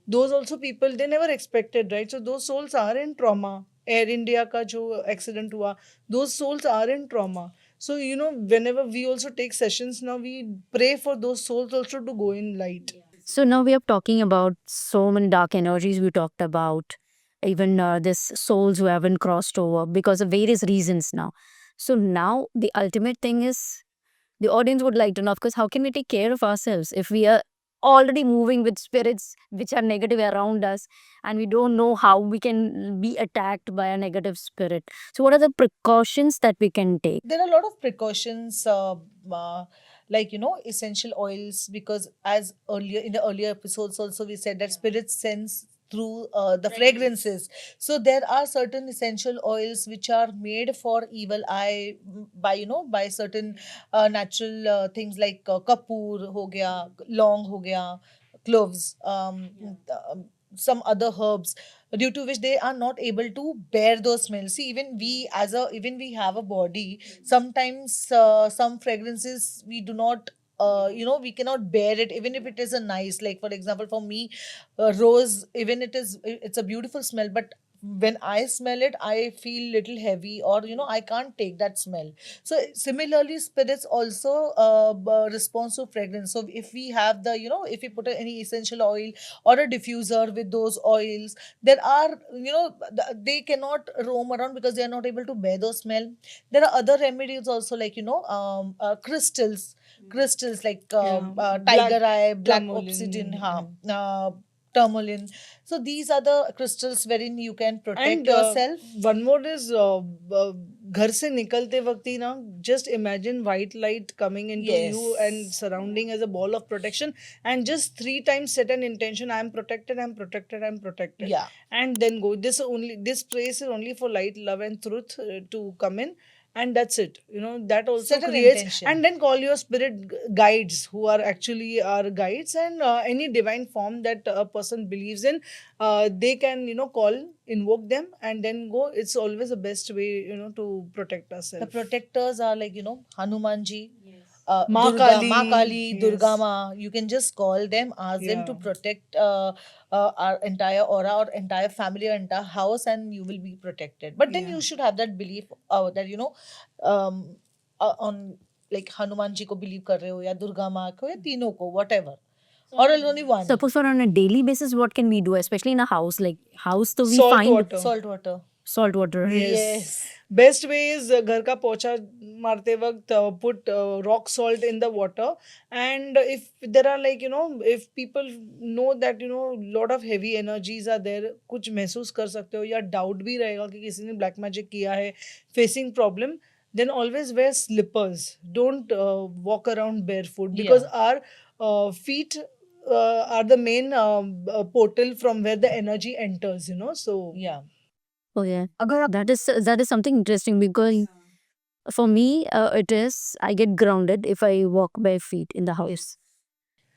those also people they never expected, right? So those souls are in trauma. Air India का जो accident हुआ, those souls are in trauma. So you know, whenever we also take sessions now, we pray for those souls also to go in light. So now we are talking about so many dark energies. We talked about even this souls who haven't crossed over because of various reasons now. So now the ultimate thing is the audience would like to know, of course, how can we take care of ourselves if we are already moving with spirits which are negative around us and we don't know how we can be attacked by a negative spirit. So what are the precautions that we can take? There are a lot of precautions, like essential oils, because as earlier in the earlier episodes also we said that spirits sense through the fragrances. So there are certain essential oils which are made for evil eye, by by certain natural things like kapoor ho gaya, long ho gaya, cloves, some other herbs, due to which they are not able to bear those smells. See, even we have a body, sometimes some fragrances we do not, we cannot bear it, even if it is a nice, like for example for me, rose, even it's a beautiful smell, but when I smell it, I feel little heavy, or I can't take that smell. So similarly, spirits also respond to fragrance. So if we have the, if we put any essential oil or a diffuser with those oils, there are, they cannot roam around because they are not able to bear the smell. There are other remedies also, like crystals like tiger eye, black tourmaline, obsidian, yeah. tourmaline. So these are the crystals wherein you can protect And yourself. one more is घर से निकलते वक्त ही ना, just imagine white light coming into Yes. you and surrounding as a ball of protection, and just 3 times set an intention: I am protected, I am protected, I am protected. Yeah. And then go. This place is only for light, love and truth to come in, and that's it. That also Set an creates, intention. and then call your spirit guides, who are actually our guides, and any divine form that a person believes in, they can call, invoke them, and then go. It's always the best way to protect The ourselves. protectors are like, Hanumanji, Ma Kali, Ma Kali, Durga yes. Ma. You can just call them, ask them to Yeah. protect our entire aura or entire family or entire house, and you will be protected. But then Yeah. you should have that belief that um, on like Hanuman ji ko believe kar rahe ho, ya Durga Ma ko, ya तीनों को, whatever, or only one. Suppose for on a daily basis, what can we do, especially in a house? Like house, so we Salt find water. Salt water. salt water. Yes. Yes. Best way is घर का पोछा मारते वक्त put rock salt in the water, and if there are like if people know that lot of heavy energies are there, कुछ महसूस कर सकते हो या doubt भी रहेगा कि किसी ने black magic किया है, facing problem, then always wear slippers. Don't walk around barefoot, because our feet are the main portal from where the energy enters. So Yeah. Oh yeah, that is something interesting because for me, it is I get grounded if I walk bare feet in the house.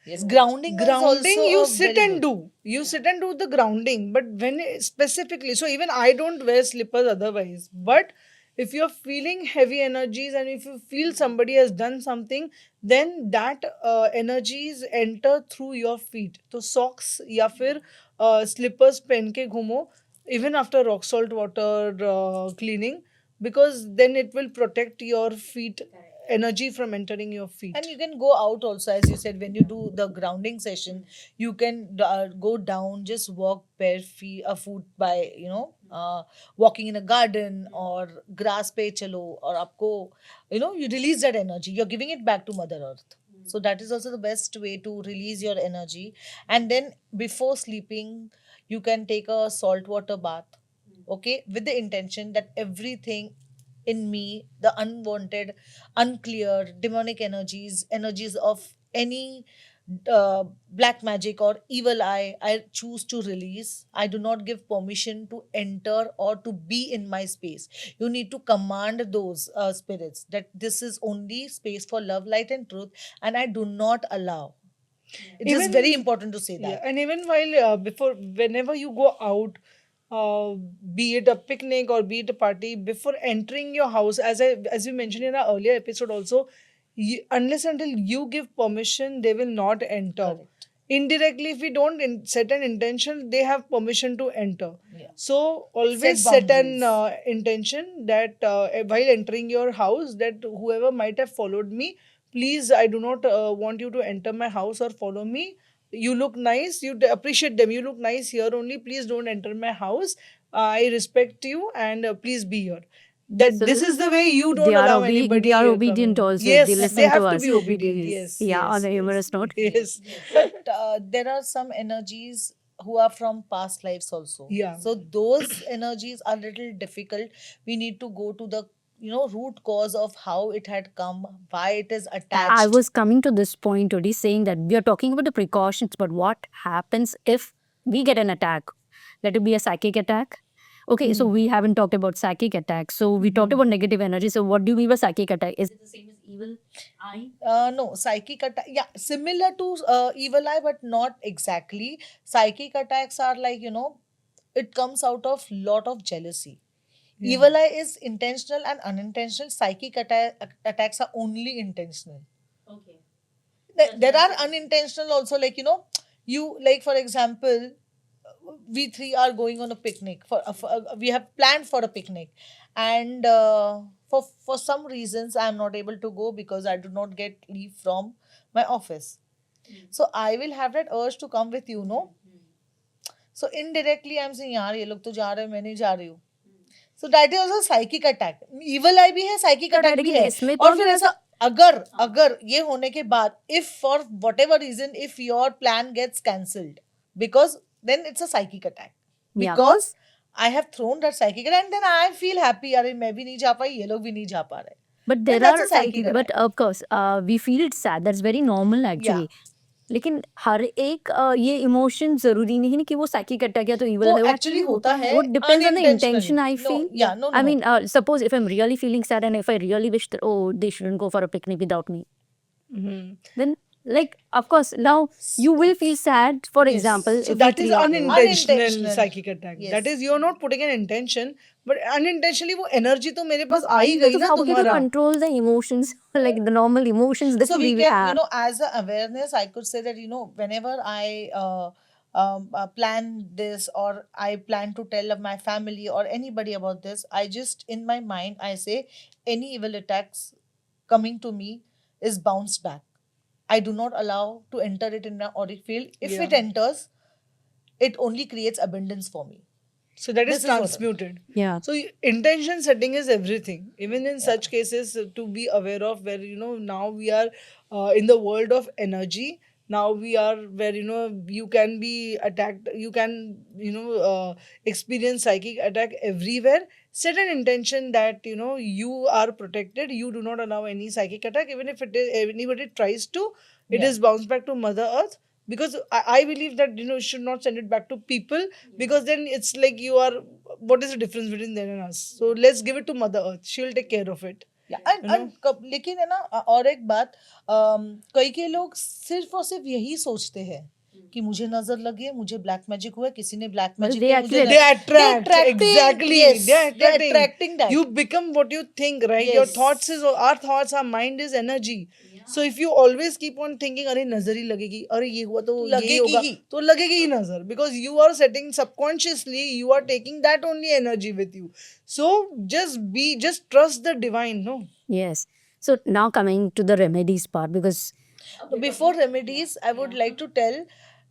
Yes. Grounding is grounding, also you a sit very and good. do you sit and do the grounding, but when specifically, so even I don't wear slippers otherwise, but if you're feeling heavy energies and if you feel somebody has done something, then that energies enter through your feet. So socks या फिर slippers पहन के घूमो even after rock salt water cleaning, because then it will protect your feet, energy from entering your feet. And you can go out also, as you said, when you do the grounding session, you can go down, just walk bare feet, foot by, walking in a garden or grass pe chalo, or aapko, you release that energy. You're giving it back to Mother Earth. So that is also the best way to release your energy. And then before sleeping, you can take a saltwater bath, okay, with the intention that everything in me, the unwanted, unclear, demonic energies of any black magic or evil eye, I choose to release. I do not give permission to enter or to be in my space. You need to command those spirits that this is only space for love, light, and truth, and I do not allow. It is very important to say that. Yeah, and even while whenever you go out, be it a picnic or be it a party, before entering your house, as you mentioned in our earlier episode also, unless until you give permission, they will not enter. Correct. Indirectly, if we don't set an intention, they have permission to enter. Yeah. So always Set set an boundaries. intention that while entering your house, that whoever might have followed me, please, I do not want you to enter my house or follow me. You look nice, appreciate them, you look nice here only, please don't enter my house. I respect you, and please be here. That So this is the way you don't they are allow anybody they are here obedient coming. also. Yes, They they listen have to to us. be obedient. Yes, Yeah, on yes, a humorous note. yes. But there are some energies who are from past lives also. Yeah. So those energies are little difficult. We need to go to the root cause of how it had come, why it is attached. I was coming to this point already, saying that we are talking about the precautions, but what happens if we get an attack? Let it be a psychic attack. Okay, so we haven't talked about psychic attack. So we talked about negative energy. So what do you mean by psychic attack? Is it the same as evil eye? No, psychic attack. Yeah, similar to evil eye, but not exactly. Psychic attacks are like, it comes out of lot of jealousy. Evil eye is intentional and unintentional. Psychic attacks are only intentional. Okay. There are unintentional also, like, you, like, for example, we three are going on a picnic we have planned for a picnic, and for some reasons I am not able to go because I do not get leave from my office. So I will have that urge to come with you, no? So indirectly I'm saying, यार ये लोग तो जा रहे हैं, मैं नहीं जा रही हूँ. So that is also psychic attack. Evil eye भी है, psychic तो attack भी directly है. इसमें और तो फिर ऐसा अगर ये होने के बाद, if for whatever reason, if your plan gets cancelled, because then it's a psychic attack. Yeah. Because I have thrown that psychic attack, and then I feel happy. अरे मैं भी नहीं जा पाई, ये लोग भी नहीं जा पा रहे. But there that's are a psychic psychic, but of course, we feel it sad. That's very normal actually. लेकिन हर एक ये इमोशन जरूरी नहीं है कि वो साइकिक अटैक या तो evil वो है. actually होता है What depends on the unintentionally. intention I No, feel. yeah, no, I no. mean, suppose if I'm really feeling sad and if I really wish that, oh, they shouldn't go for a picnic without me, then Like, of course, now you will feel sad, for Yes. example, So if that we is three are- unintentional Unintentional. psychic attack. Yes. That is, you're not putting an intention, but unintentionally वो energy तो मेरे पास आ ही Yeah, गई so ना how can you तुम्हारा. control the emotions, like the normal emotions that So we we can, have? you know, as a awareness, I could say that, you know, whenever I plan this, or I plan to tell of my family or anybody about this, I just in my mind I say any evil attacks coming to me is bounced back. I do not allow to enter it in my auric field. If it Yeah. enters, it only creates abundance for me. So that is This is what- transmuted. Yeah. So intention setting is everything. Even in Yeah. such cases, to be aware of where now we are in the world of energy. Now we are where you can be attacked. You can experience psychic attack everywhere. Set an intention that you are protected. You do not allow any psychic attack. Even if anybody tries to, it Yeah. is bounced back to Mother Earth. Because I believe that you should not send it back to people, because then it's like you are, what is the difference between them and us? So let's give it to Mother Earth. She'll take care of it. लेकिन है ना और एक बात कई के लोग सिर्फ और सिर्फ यही सोचते हैं कि मुझे नजर लगे, मुझे ब्लैक मैजिक हुआ, किसी ने ब्लैक Well, मैजिक they किया, actually मुझे They attract, exactly. yes, They are they're attracting. attracting that. You become what you think, right? Your Yes. thoughts is, our thoughts, our mind is energy. So if you always keep on thinking, अरे नजर ही लगेगी, अरे ये हुआ तो ये लगेगी होगा, ही. तो लगेगी ही नजर, because you are setting subconsciously, you are taking that only energy with you. So just trust the divine, no? Yes. So now coming to the remedies part, because Before remedies, I would like to tell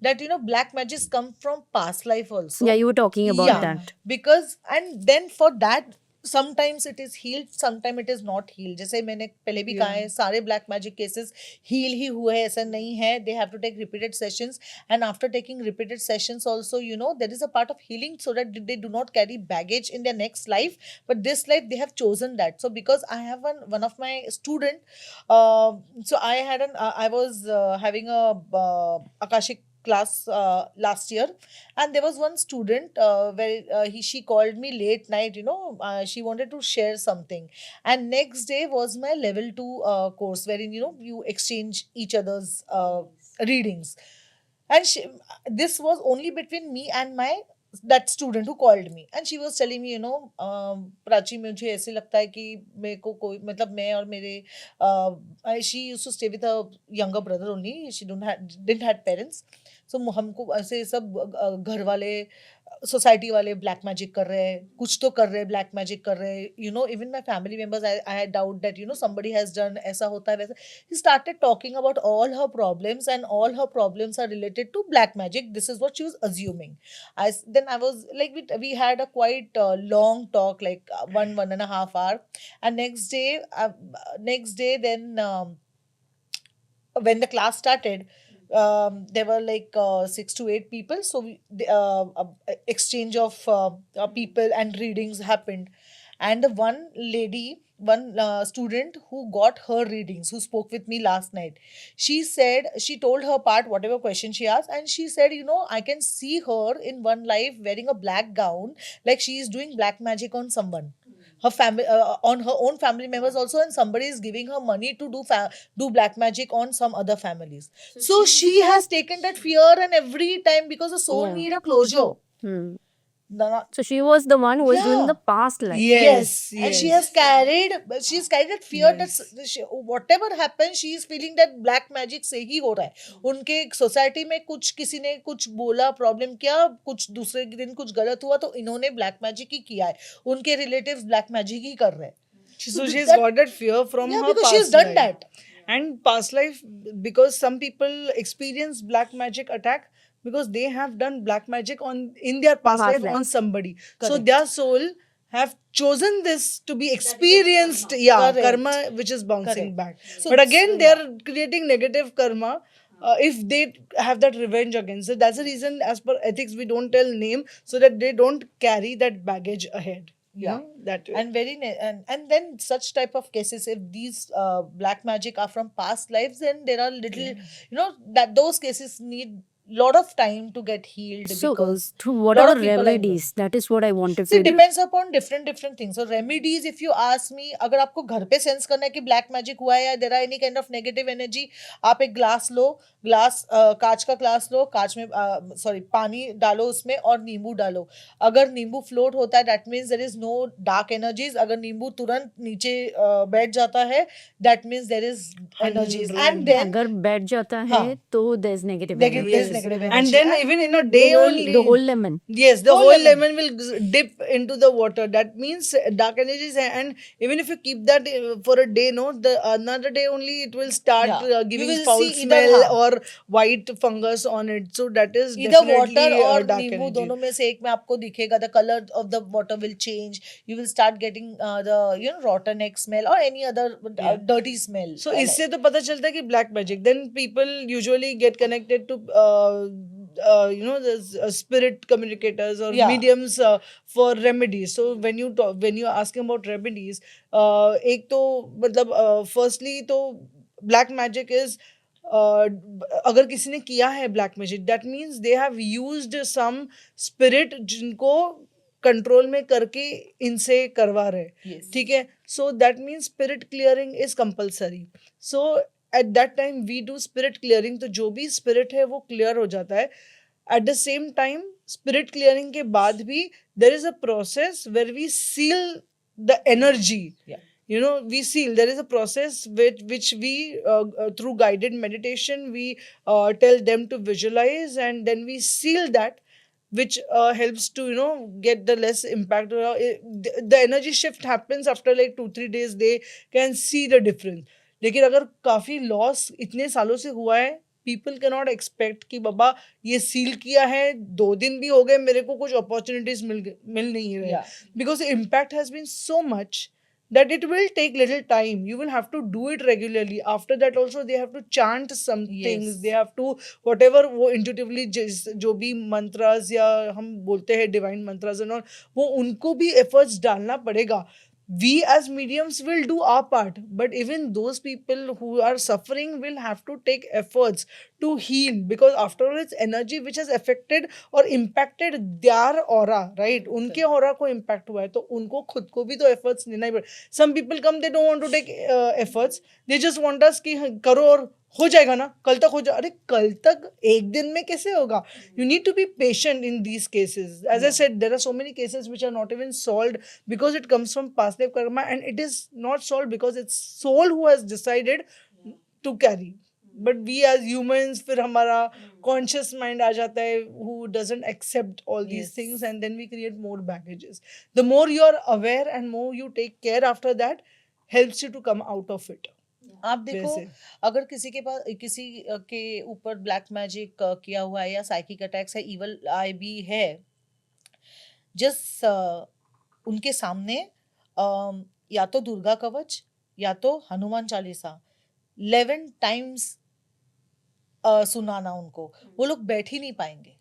that black magics come from past life also. yeah, you were talking about Yeah. that. Because and then for that sometimes it is healed, sometimes it is not healed. जैसे मैंने पहले भी कहा है, सारे black magic cases heal ही हुए हैं, ऐसा नहीं है. They have to take repeated sessions, and after taking repeated sessions also, there is a part of healing so that they do not carry baggage in their next life. But this life they have chosen that. So because I have one of my student, so I had I was having a Akashic class last year, and there was one student where she called me late night, she wanted to share something, and next day was my level 2 course wherein you exchange each other's readings, and this was only between me and my that student who called me, and she was telling me, Prachi मुझे ऐसे लगता है कि मेरे को कोई मतलब मैं और मेरे she used to stay with her younger brother only, she didn't had parents, so हमको ऐसे सब घर वाले सोसाइटी वाले ब्लैक मैजिक कर रहे हैं, कुछ तो कर रहे हैं, ब्लैक मैजिक कर रहे हैं, even my family members I had doubt that somebody has done, ऐसा होता है वैसा. He started talking about all her problems, and all her problems are related to black magic. This is what she was assuming. Then I was like, we had a quite long talk, like 1.5 hour, and next day then when the class started, there were like 6 to 8 people, so exchange of people and readings happened, and one lady, one student who got her readings, who spoke with me last night, she told her part, whatever question she asked, and she said, I can see her in one life wearing a black gown, like she is doing black magic on someone, her family, on her own family members also, and somebody is giving her money to do black magic on some other families. So she has taken that fear, and every time, because the soul Yeah. need a closure. Hmm. The- So she was the one who was doing Yeah. the past life. Yes, and she yes. has carried that fear, Yes. that whatever happens, she is feeling that black magic से ही हो रहा है. उनके society में कुछ किसी ने कुछ बोला, प्रॉब्लम किया, कुछ दूसरे दिन कुछ गलत हुआ, तो इन्होंने ब्लैक मैजिक ही किया है, उनके रिलेटिव्स ब्लैक मैजिक ही कर रहे हैं. So she's that- got that fear from Yeah, her because past she has done life. that. And past life, because some people experience black magic attack because they have done black magic in their past Past life life. on somebody. So Correct. their soul have chosen this to be experienced. Yeah, Correct. karma which is bouncing Correct. back. So But it's- again, yeah. they are creating negative karma. If they have that revenge against it, that's the reason, as per ethics, we don't tell name so that they don't carry that baggage ahead. You Yeah. know, that way. And and then such type of cases, if these black magic are from past lives, then there are little, that those cases need lot of time to get healed So, because through lot whatever of people are involved. remedies, that is what I wanted See, to. depends upon different things. So remedies, if you ask me, अगर आपको घर पे sense करना है कि black magic हुआ है या there are any kind of negative energy, आप एक ग्लास लो, ग्लास कांच का ग्लास लो, कांच में सॉरी पानी डालो उसमें और नींबू डालो. अगर नींबू फ्लोट होता है that means there is no dark energies. अगर नींबू तुरंत नीचे बैठ जाता है that means there is energies. And then अगर बैठ जाता हाँ. है तो there is negative Negative- energy. there's negative energy. And then even in a day only, The whole lemon. yes, the Whole whole lemon. lemon will dip into the water. That means dark energies, and even if you keep that for a day, no, the another day only it will start Yeah. You giving will foul see either, smell हाँ. or white fungus on it. So that is Either definitely water और dark नींबू energy. दोनों में से एक में आपको दिखेगा. The color of the water will change. You will start getting the rotten egg smell or any other dirty smell. So इससे तो पता चलता है कि black magic. Then people usually get connected to the spirit communicators or Yeah. mediums for remedies. So when you're asking about remedies, एक तो मतलब firstly तो black magic is अगर किसी ने किया है black magic that means they have used some spirit जिनको कंट्रोल में करके इनसे करवा रहे. Yes. ठीक है. So that means spirit clearing is compulsory. So at that time we do spirit clearing. तो जो भी स्पिरिट है वो क्लियर हो जाता है. At the same time spirit clearing के बाद भी there is a process where we seal the energy. We seal. There is a process which we through guided meditation we tell them to visualize, and then we seal that, which helps to get the less impact. The energy shift happens after like 2-3 days. They can see the difference. लेकिन अगर काफी loss इतने सालों से हुआ है, people can not expect कि बाबा ये सील किया है 2 दिन भी हो गए, मेरे को कुछ अपॉर्चुनिटीज मिल नहीं रहे. Because impact has been so much that it will take little time. You will have to do it regularly. After that also they have to chant some things. Yes. They have to whatever वो intuitively जो भी mantras या हम बोलते हैं divine mantras and all, वो उनको भी efforts डालना पड़ेगा. We as mediums will do our part, but even those people who are suffering will have to take efforts to heal, because after all it's energy which has affected or impacted their aura, right? उनके aura को impact हुआ है तो उनको खुद को भी तो efforts लेना ही पड़ेगा. Some people come, they don't want to take efforts. They just want us कि करो और हो जाएगा ना, कल तक हो जाए. अरे कल तक एक दिन में कैसे होगा? You need to be patient in these cases. As I said, there are so many cases which are not even solved because it comes from past life karma, and it is not solved because it's soul who has decided to carry. But we as humans, फिर हमारा conscious mind आ जाता है who doesn't accept all these Yes. things, and then we create more baggages. The more you're aware and more you take care after that, helps you to come out of it. आप देखो, वैसे. अगर किसी के पास किसी के ऊपर black magic किया हुआ है या साइकिक अटैक्स है, इवल आई भी है, जस्ट उनके सामने या तो दुर्गा कवच या तो हनुमान चालीसा 11 टाइम्स सुनाना उनको. वो लोग बैठ ही नहीं पाएंगे.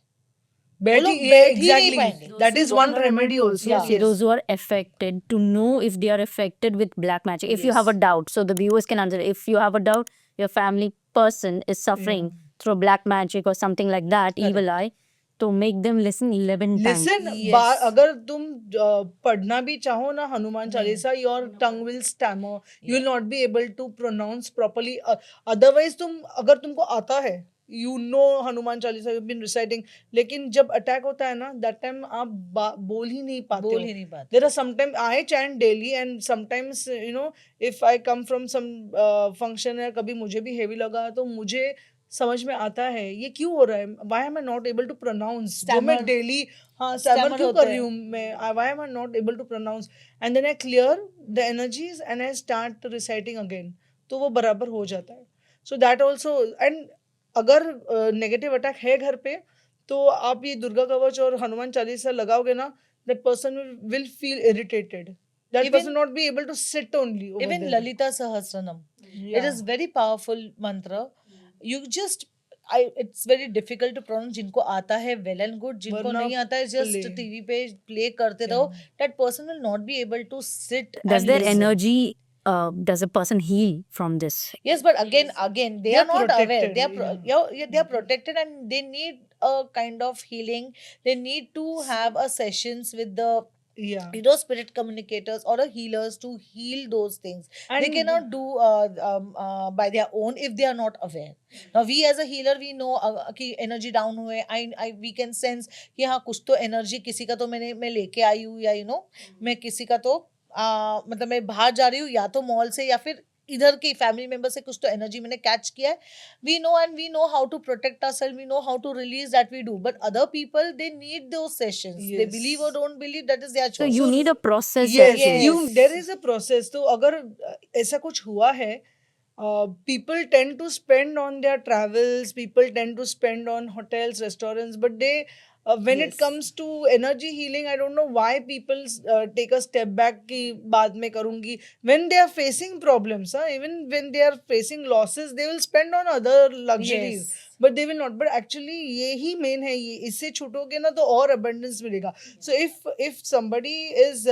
बैठ लोग ही बैठ ही नहीं exactly. पाएंगे. That is one remedy also. Yeah. See, those who are affected, to know if they are affected with black magic. If you have a Yes. doubt, so the viewers can answer. If you have a doubt, your family person is suffering through black magic or something like that, evil eye, to make them listen 11 times. Listen, Yes. अगर तुम पढ़ना भी चाहो ना Hanuman Chalisa, your tongue will stammer. You will not be able to pronounce properly. Otherwise अगर तुमको आता है, you know Hanuman Chalisa, you've been reciting, लेकिन जब अटैक होता है ना, that time आप बोल ही नहीं पाते बोल हो. ही नहीं पाते. There are sometimes I chant daily, and sometimes if I come from some function या कभी मुझे भी heavy लगा तो मुझे समझ में आता है ये क्यों हो रहा है. Why am I not able to pronounce? जो मैं Stammer. daily stammer Stammer क्यों होता कर है. रही हूँ मैं? Why am I not able to pronounce? And then I clear the energies and I start reciting again. तो वो बराबर हो जाता है. So that also, and अगर नेगेटिव अटैक है घर पे तो आप ये दुर्गा कवच और हनुमान चालीसा लगाओगे ना, that person will feel irritated. That Even- person not be able to sit only over Even there. Lalita Sahasranam. Yeah. It is very powerful mantra. You just it's very difficult to pronounce. जिनको आता है well and good, जिनको वरना नहीं आता है just play. TV पे play करते रहो. That person will not be able to sit Does and their listen. energy does a person heal from this? Yes, but again, they They're are not aware. protected, They are they are Mhm. protected, and they need a kind of healing. They need to have a sessions with the Yeah. spirit communicators or a healers to heal those things. They And cannot do by their own if they are not aware. Now we as a healer, we know कि energy down हुए, I we can sense कि हाँ कुछ तो energy किसी का तो मैं लेके आई हूँ, या मैं किसी का तो मतलब मैं बाहर जा रही हूँ, या तो मॉल से या फिर इधर की फैमिली मेंबर से कुछ तो एनर्जी मैंने कैच किया है. We know, and we know how to protect ourselves, we know how to release, that we do. But other people, they need those sessions. They believe or yes. don't believe, that is their So choice. you need a process Yes, actually. you there Yes. is a process. तो अगर ऐसा कुछ हुआ है, people tend to spend on their travels, people tend to spend on hotels, restaurants, but they when it Yes. comes to energy healing, I don't know why people take a step back कि बाद में करूंगी. When they are facing problems, even when they are facing losses, they will spend on other luxuries. Yes. But they will not. But actually ये ही main है, ये इससे छूटोगे ना तो और abundance मिलेगा. So if somebody is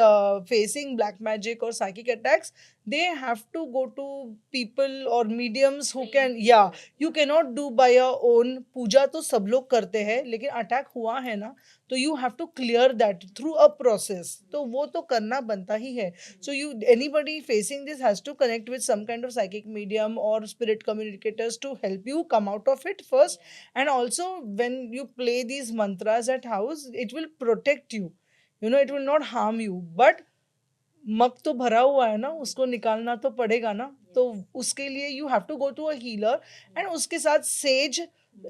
facing black magic or psychic attacks, they have to go to people or mediums who can, you cannot do by your own. पूजा तो सब लोग करते हैं, लेकिन अटैक हुआ है ना, तो you have to clear that through a process. तो वो तो करना बनता ही है. So anybody facing this has to connect with some kind of psychic medium or spirit communicators to help you come out of it first. And also when you play these mantras at house, it will protect you. It will not harm you. But मग तो भरा हुआ है ना, उसको निकालना तो पड़ेगा ना. तो उसके लिए you have to go to a healer, and उसके साथ सेज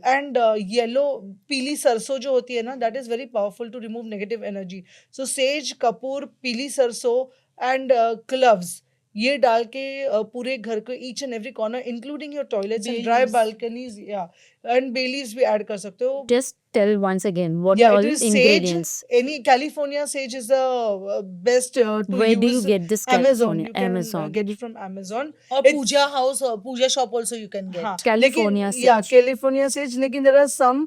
एंड येलो, पीली सरसों जो होती है ना, that is very powerful to remove negative energy. So sage, कपूर, पीली सरसों एंड क्लव्स, ये डाल के पूरे घर को each and every corner including your toilets and dry balconies, and बेलीज भी ऐड कर सकते हो. Just tell once again what Yeah, are it all is sage. ingredients. Any California sage is the best to Where do you use. get this Amazon. California? You can Amazon. get it from Amazon. Or It's- puja house or puja shop also you can get. हाँ, California लेकिन या sage. California sage, लेकिन there are some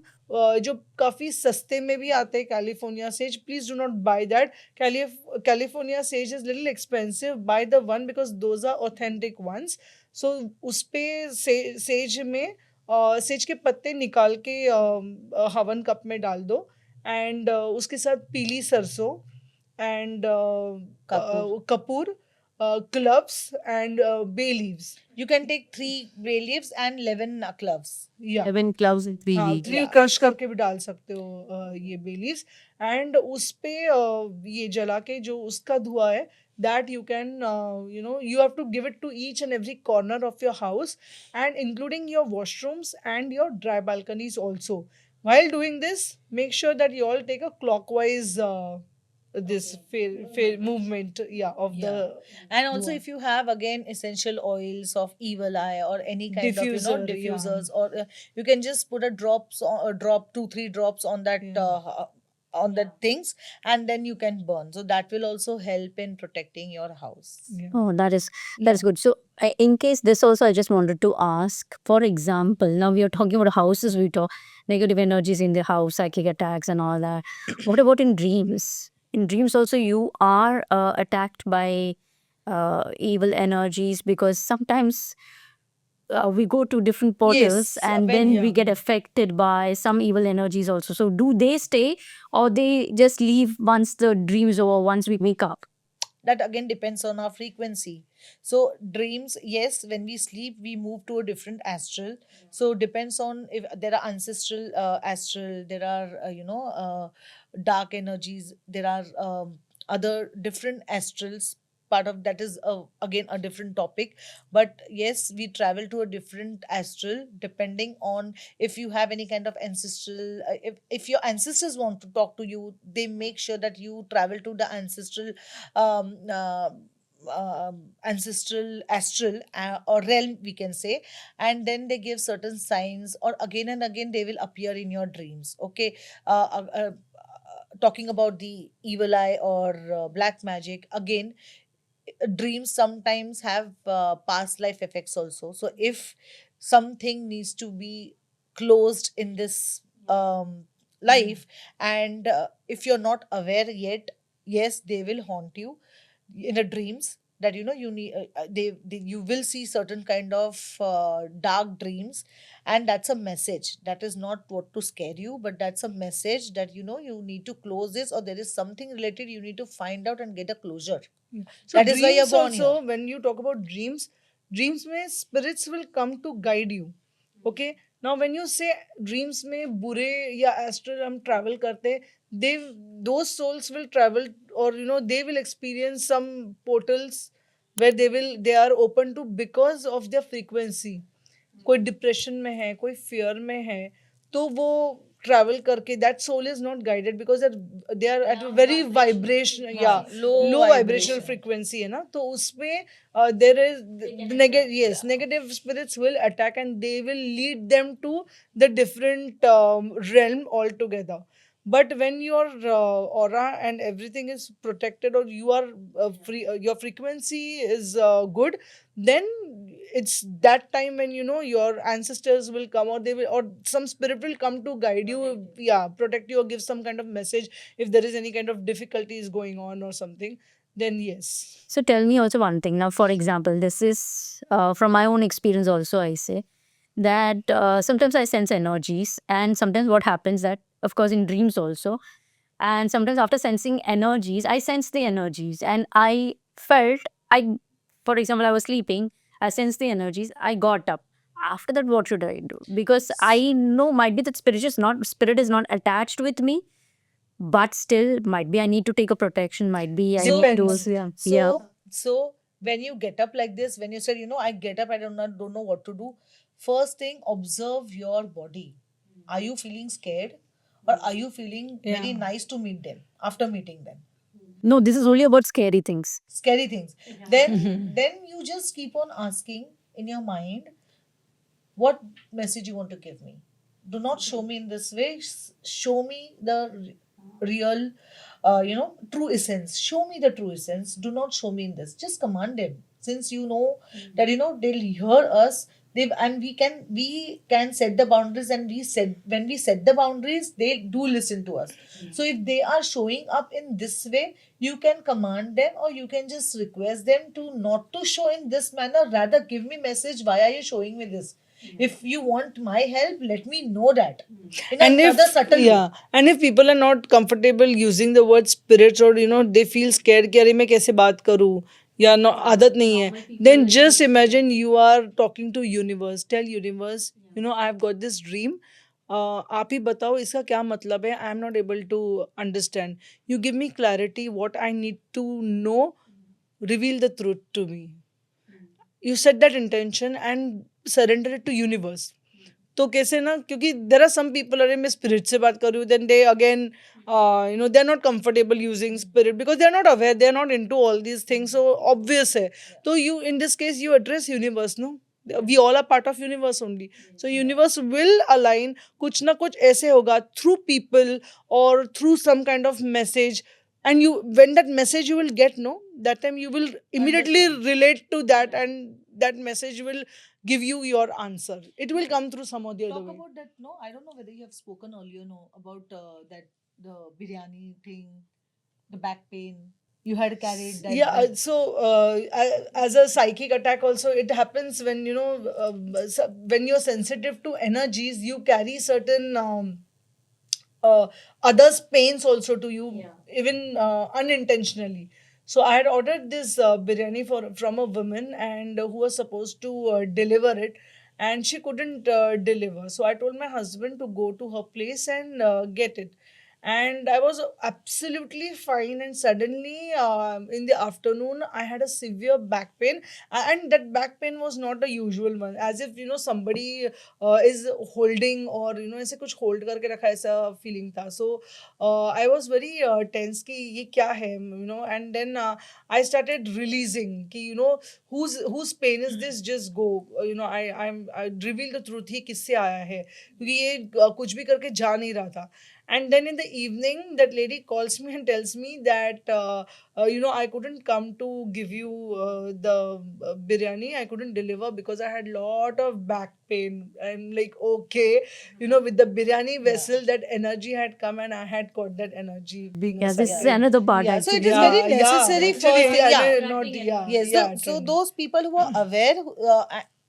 जो काफी सस्ते में भी आते हैं California sage. Please do not buy that. California sage is little expensive. Buy the one because those are authentic ones. So उस पे सेज में सेज के पत्ते निकाल के हवन कप में डाल दो, एंड उसके साथ पीली सरसों and Kapoor, cloves and bay leaves. You can take 3 bay leaves and 11 cloves. Yeah. 7 cloves and 3 हाँ, leaves. 3 क्रश करके भी डाल सकते हो ये bay leaves. एंड उस पे ये जला के जो उसका धुआं है, that you can you have to give it to each and every corner of your house, and including your washrooms and your dry balconies also. While doing this, make sure that you all take a clockwise this movement, of Yeah. And also, if you have again essential oils of evil eye or any kind of Diffuser, diffusers, or you can just put a drop 2-3 drops on that on that things, and then you can burn. So that will also help in protecting your house. yeah. Oh, that is good. So, in case this also, I just wanted to ask. For example, now we are talking about houses. We talk negative energies in the house, psychic attacks, and all that. What about in dreams? In dreams, also, you are attacked by evil energies, because sometimes we go to different portals, Yes, and when- then we yeah. get affected by some evil energies also. So, do they stay, or they just leave once the dream is over, once we wake up? That again depends on our frequency. So dreams, yes, when we sleep we move to a different astral. So depends on if there are ancestral astral, there are dark energies, there are other different astrals. Part of that is again a different topic. But yes, we travel to a different astral depending on if you have any kind of ancestral if your ancestors want to talk to you, they make sure that you travel to the ancestral um, uh, ancestral astral or realm, we can say. And then they give certain signs, or again and again they will appear in your dreams. Okay. Talking about the evil eye or black magic, again dreams sometimes have past life effects also. So if something needs to be closed in this life, and if you're not aware yet, yes, they will haunt you in the dreams. that you need they you will see certain kind of dark dreams, and that's a message. That is not what to scare you, but that's a message that you need to close this, or there is something related you need to find out and get a closure. So That is why you're dreams born also, here. when you talk about dreams, dreams में spirits will come to guide you. Okay. Now when you say dreams में बुरे या astral हम travel करते हैं, they those souls will travel, or they will experience some portals where they are open to because of their frequency. कोई depression में है, कोई फियर में है, तो वो ट्रैवल करके that soul is not guided because they are at very vibration, या low low vibrational vibration. Frequency है ना, तो उसमें there is yes, negative spirits will attack and they will lead them to the different realm altogether. But when your aura and everything is protected, or you are free, your frequency is good, then it's that time when your ancestors will come, or they will, or some spirit will come to guide you, yeah, protect you, or give some kind of message if there is any kind of difficulties going on or something, then yes. So tell me also one thing. Now, for example, this is from my own experience also, I say that sometimes I sense energies, and sometimes what happens that, of course, in dreams also, and sometimes after sensing energies, I sense the energies, and I felt for example, I was sleeping, I sensed the energies, I got up. After that, what should I do? Because I know might be that spirit is not attached with me, but still might be I need to take a protection. Might be I need to Depends. yeah So, yeah. so when you get up like this, when you said, I get up, I don't know what to do. First thing, observe your body. Are you feeling scared, or are you feeling very Yeah. nice to meet them after meeting them? No, this is only about scary things. Scary things. Then you just keep on asking in your mind, what message you want to give me. Do not show me in this way. Show me the real true essence. Show me the true essence. Do not show me in this. Just command them, since you know that they'll hear us. And we can set the boundaries, and when we set the boundaries, they do listen to us. So if they are showing up in this way, you can command them, or you can just request them to not to show in this manner. Rather, give me message, why are you showing me this? If you want my help, let me know that in And another if subtle way. yeah, and if people are not comfortable using the word spirits, or they feel scared कि अरे मैं कैसे बात करूँ, या आदत नहीं है, then just imagine you are talking to universe. Tell universe, I have got this dream. आप ही बताओ इसका क्या मतलब है. I am not able to understand. You give me clarity. What I need to know. Reveal the truth to me. You set that intention and surrender it to universe. तो कैसे ना, क्योंकि देर आर सम पीपल, अरे मैं spirit से बात कर रही हूँ, then they again they are not comfortable using spirit because they are not aware, they are not into all these things, so obvious है. तो you in this case you address universe, no, we all are part of universe only. So universe will align, कुछ ना कुछ ऐसे होगा through people और through some kind of message, and you, when that message you will get, no, that time you will immediately relate to that, and that message will give you your answer. It will come through some or the other Talk way. about that. No, I don't know whether you have spoken earlier. No, about that the biryani thing, the back pain. You had carried that. Yeah, so as a psychic attack also, it happens when when you're sensitive to energies, you carry certain others pains also to you, even unintentionally. So I had ordered this biryani from a woman, and who was supposed to deliver it, and she couldn't deliver. So I told my husband to go to her place and get it. And I was absolutely fine, and suddenly in the afternoon I had a severe back pain, and that back pain was not a usual one, as if somebody is holding, or ऐसे कुछ hold करके रखा, ऐसा feeling था. So I was very tense कि ये क्या है, and then I started releasing कि whose pain is this, just go, I reveal the truth, ही किससे आया है, क्योंकि ये कुछ भी करके जा नहीं रहा था. And then in the evening, that lady calls me and tells me that I couldn't come to give you the biryani. I couldn't deliver because I had lot of back pain. I'm like, okay, with the biryani vessel, that energy had come and I had got that energy being a Yeah, this is psychic. another part Yeah, so it actually. is very Yeah, necessary actually, first thing. Yeah, not, yes. So attracting. those people who are aware,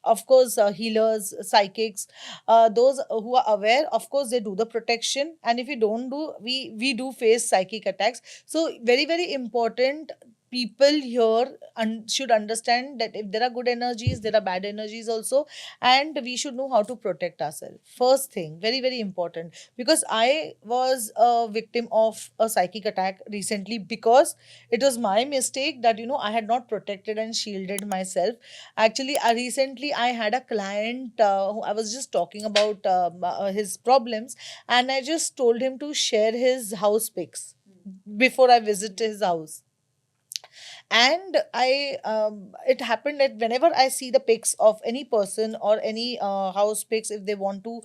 of course, healers, psychics, those who are aware, of course, they do the protection. And if we don't do, we do face psychic attacks. So very very important. People here should understand that if there are good energies, there are bad energies also, and we should know how to protect ourselves. First thing, very very important, because I was a victim of a psychic attack recently because it was my mistake that I had not protected and shielded myself. Actually, I had a client who I was just talking about his problems, and I just told him to share his house pics before I visit his house. And it happened that whenever I see the pics of any person or any house pics, if they want to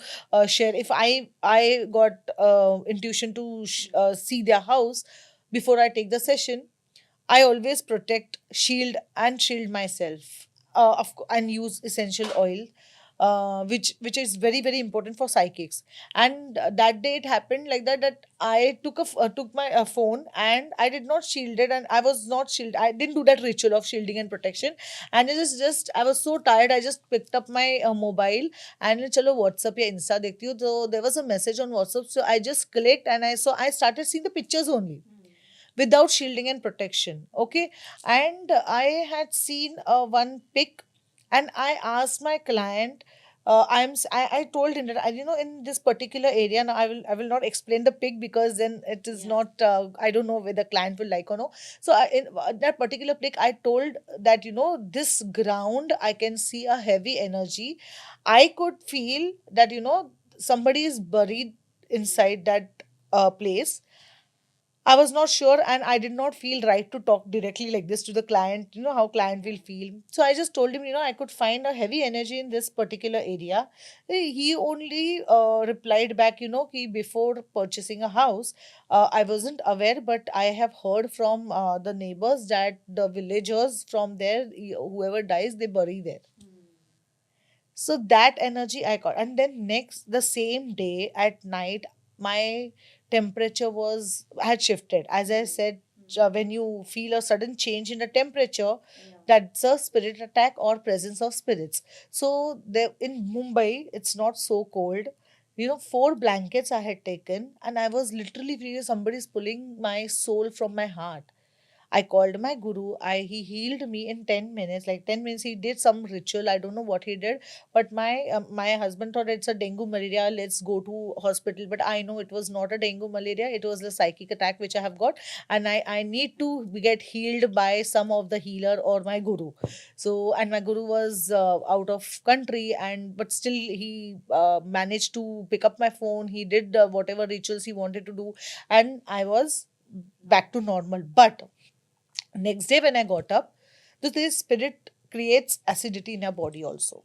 share, if I got intuition to see their house before I take the session, I always protect, shield myself, and use essential oil, which is very very important for psychics. And that day it happened like that I took my phone and I did not shield it, and I was not shield. I didn't do that ritual of shielding and protection, and it is just I was so tired. I just picked up my mobile and chalo WhatsApp या Insta देखती हूँ. So there was a message on WhatsApp, so I just clicked and I started seeing the pictures only without shielding and protection. Okay. And I had seen one pic, and I asked my client. I told him that in this particular area. Now I will not explain the pic because then it is not I don't know whether client will like or no. So in that particular pic I told that this ground I can see a heavy energy. I could feel that somebody is buried inside that place. I was not sure, and I did not feel right to talk directly like this to the client. You know how client will feel. So I just told him, I could find a heavy energy in this particular area. He only replied back, ki before purchasing a house, I wasn't aware, but I have heard from the neighbors that the villagers from there, whoever dies, they bury there. So that energy I got. And then next, the same day at night, my temperature had shifted. As I said, when you feel a sudden change in the temperature, that's a spirit attack or presence of spirits. So there in Mumbai, it's not so cold. 4 blankets I had taken, and I was literally feeling somebody's pulling my soul from my heart. I called my guru. He healed me in 10 minutes. Like 10 minutes, he did some ritual. I don't know what he did, but my husband thought it's a dengue malaria. Let's go to hospital. But I know it was not a dengue malaria. It was a psychic attack which I have got, and I need to get healed by some of the healer or my guru. So and my guru was out of country, and but still he managed to pick up my phone. He did whatever rituals he wanted to do, and I was back to normal. But next day, when I got up, this spirit creates acidity in your body also.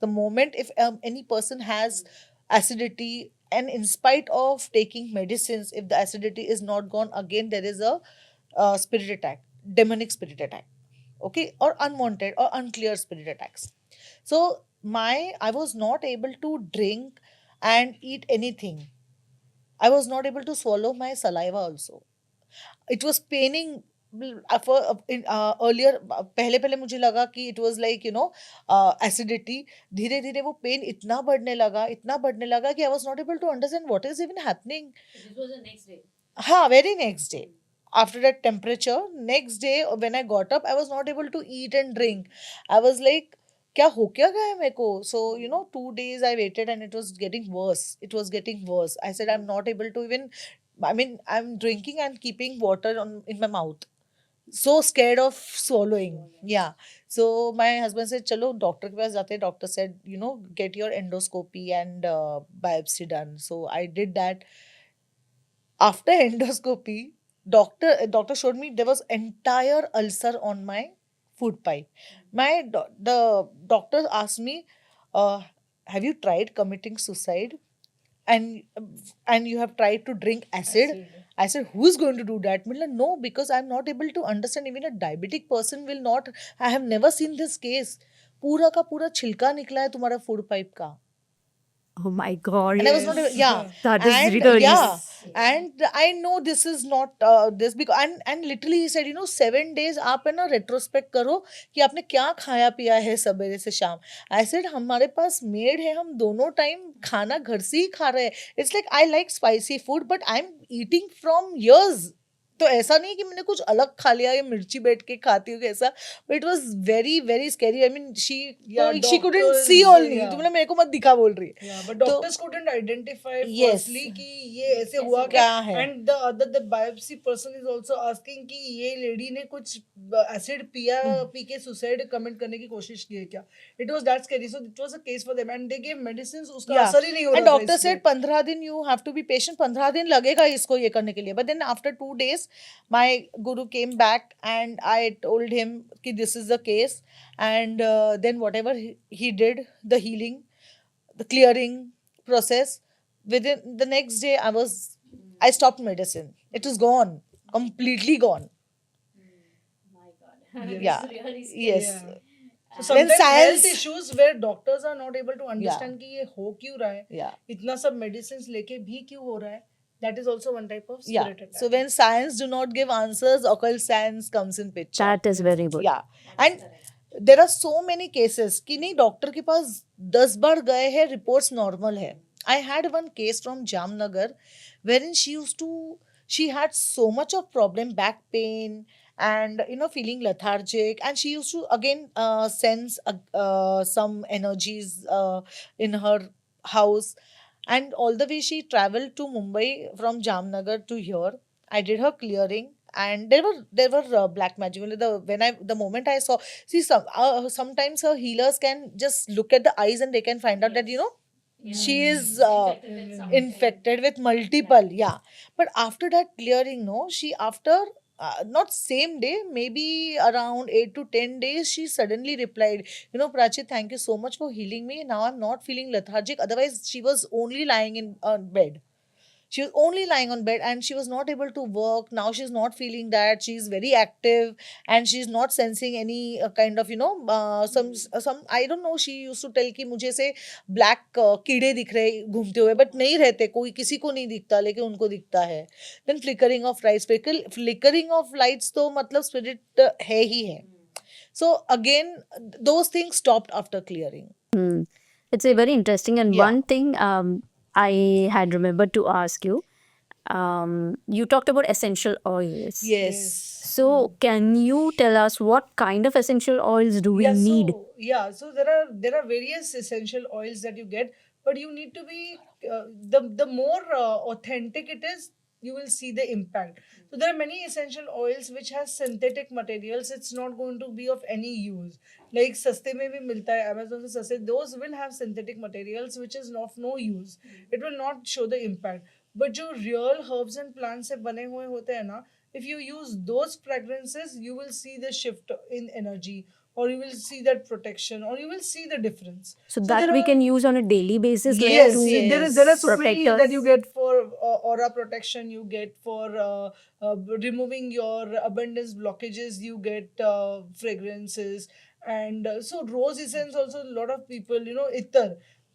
The moment if any person has acidity, and in spite of taking medicines, if the acidity is not gone, again there is a spirit attack, demonic spirit attack, okay, or unwanted or unclear spirit attacks. So I was not able to drink and eat anything. I was not able to swallow my saliva also. It was paining. Earlier पहले पहले मुझे लगा कि it was like acidity. धीरे धीरे वो pain इतना बढ़ने लगा कि I was not able to understand what is even happening. This was the next day. हाँ, very next day. After that temperature, next day when I got up, I was not able to eat and drink. I was like, क्या हो क्या गया है मेरे को? So 2 days I waited and it was getting worse. It was getting worse. I said I'm not able to even. I mean, I'm drinking and keeping water in my mouth. So scared of swallowing. Yeah. So my husband said, "Chalo, doctor ke paas jate." Doctor said, get your endoscopy and biopsy done. So I did that. After endoscopy, doctor showed me there was entire ulcer on my food pipe. The doctor asked me, uh, "Have you tried committing suicide?" and you have tried to drink acid. I said, who's going to do that? Like, no, because I'm not able to understand. Even a diabetic person will not. I have never seen this case. पूरा का पूरा छिलका निकला है तुम्हारा food pipe का. Oh my God. And I was not, Yes. yeah. That is And really yeah, and I know this is not this because and literally he said, 7 days आप है ना retrospect करो कि आपने क्या खाया पिया है सवेरे से शाम. I said हमारे पास मेड है, हम दोनों टाइम खाना घर से ही खा रहे हैं. It's like I like spicy food but I'm eating from years. तो ऐसा नहीं कि मैंने कुछ अलग खा लिया या मिर्ची बैठ के खाती हूँ कैसा. But it was very very scary. I mean she couldn't doctors, see only. yeah. तुमने मेरे को मत दिखा बोल रही है. Yeah, but तो- doctors couldn't identify Yes. firstly कि ये ऐसे हुआ क्या है. and the biopsy person is also asking कि ये lady ने कुछ acid पिया पी के suicide commit करने की कोशिश की है क्या. It was that scary. So it was a case for them and they gave medicines. उसका Yeah. असर ही नहीं हो And रहा था doctor इसमें. said 15 दिन you have to be patient. 15 दिन लगेगा इसको ये करने के लिए. But then after 2 days, my guru came back and I told him कि this is the case. And then whatever he did, the healing, the clearing process, within the next day I stopped medicine. It was gone, completely gone. Yeah. Yes. Yeah. So Then sometimes health science- issues where doctors are not able to understand कि ये हो क्यों रहा है. Yeah. इतना सब medicines लेके भी क्यों हो रहा है. That is also one type of Yeah. spirit attack. So when science do not give answers, occult science comes in picture. That is very good. Yeah. And there are so many cases कि नहीं doctor के पास 10 बार गए हैं, reports normal है. I had one case from Jamnagar wherein she had so much of problem, back pain and feeling lethargic, and she used to again sense some energies in her house. And all the way she traveled to Mumbai from Jamnagar to here. I did her clearing, and there were black magic. The moment I saw, see sometimes her healers can just look at the eyes and they can find out that she is infected with multiple. Yeah, but after that clearing, no, she after. Not same day, maybe around 8 to 10 days, she suddenly replied, Prachi, thank you so much for healing me. Now I'm not feeling lethargic. Otherwise, she was only lying in bed. She was only lying on bed and she was not able to work. Now she's not feeling that. She's very active and she's not sensing any kind of, some, I don't know, she used to tell कि मुझे से black कीड़े दिख रहे घूमते हुए, but नहीं रहते, कोई किसी को नहीं दिखता लेकिन उनको दिखता है. Then flickering of lights. Flickering of lights तो मतलब spirit है ही है. So again, those things stopped after clearing. It's a very interesting. And Yeah. one thing I had remembered to ask you. You talked about essential oils. Yes. So can you tell us what kind of essential oils do we need? So there are various essential oils that you get, but you need to be the more authentic it is, you will see the impact. So there are many essential oils which has synthetic materials. It's not going to be of any use. Like सस्ते में भी मिलता है Amazon से सस्ते. Those will have synthetic materials which is of no use. It will not show the impact. But जो real herbs and plants से बने हुए होते हैं ना, if you use those fragrances, you will see the shift in energy, or you will see that protection, or you will see the difference. So that there we are- can use on a daily basis. like Yes, to yes. there are so protect many us. that you get for aura protection, you get for removing your abundance blockages, you get fragrances, and so rose essence also a lot of people, ether.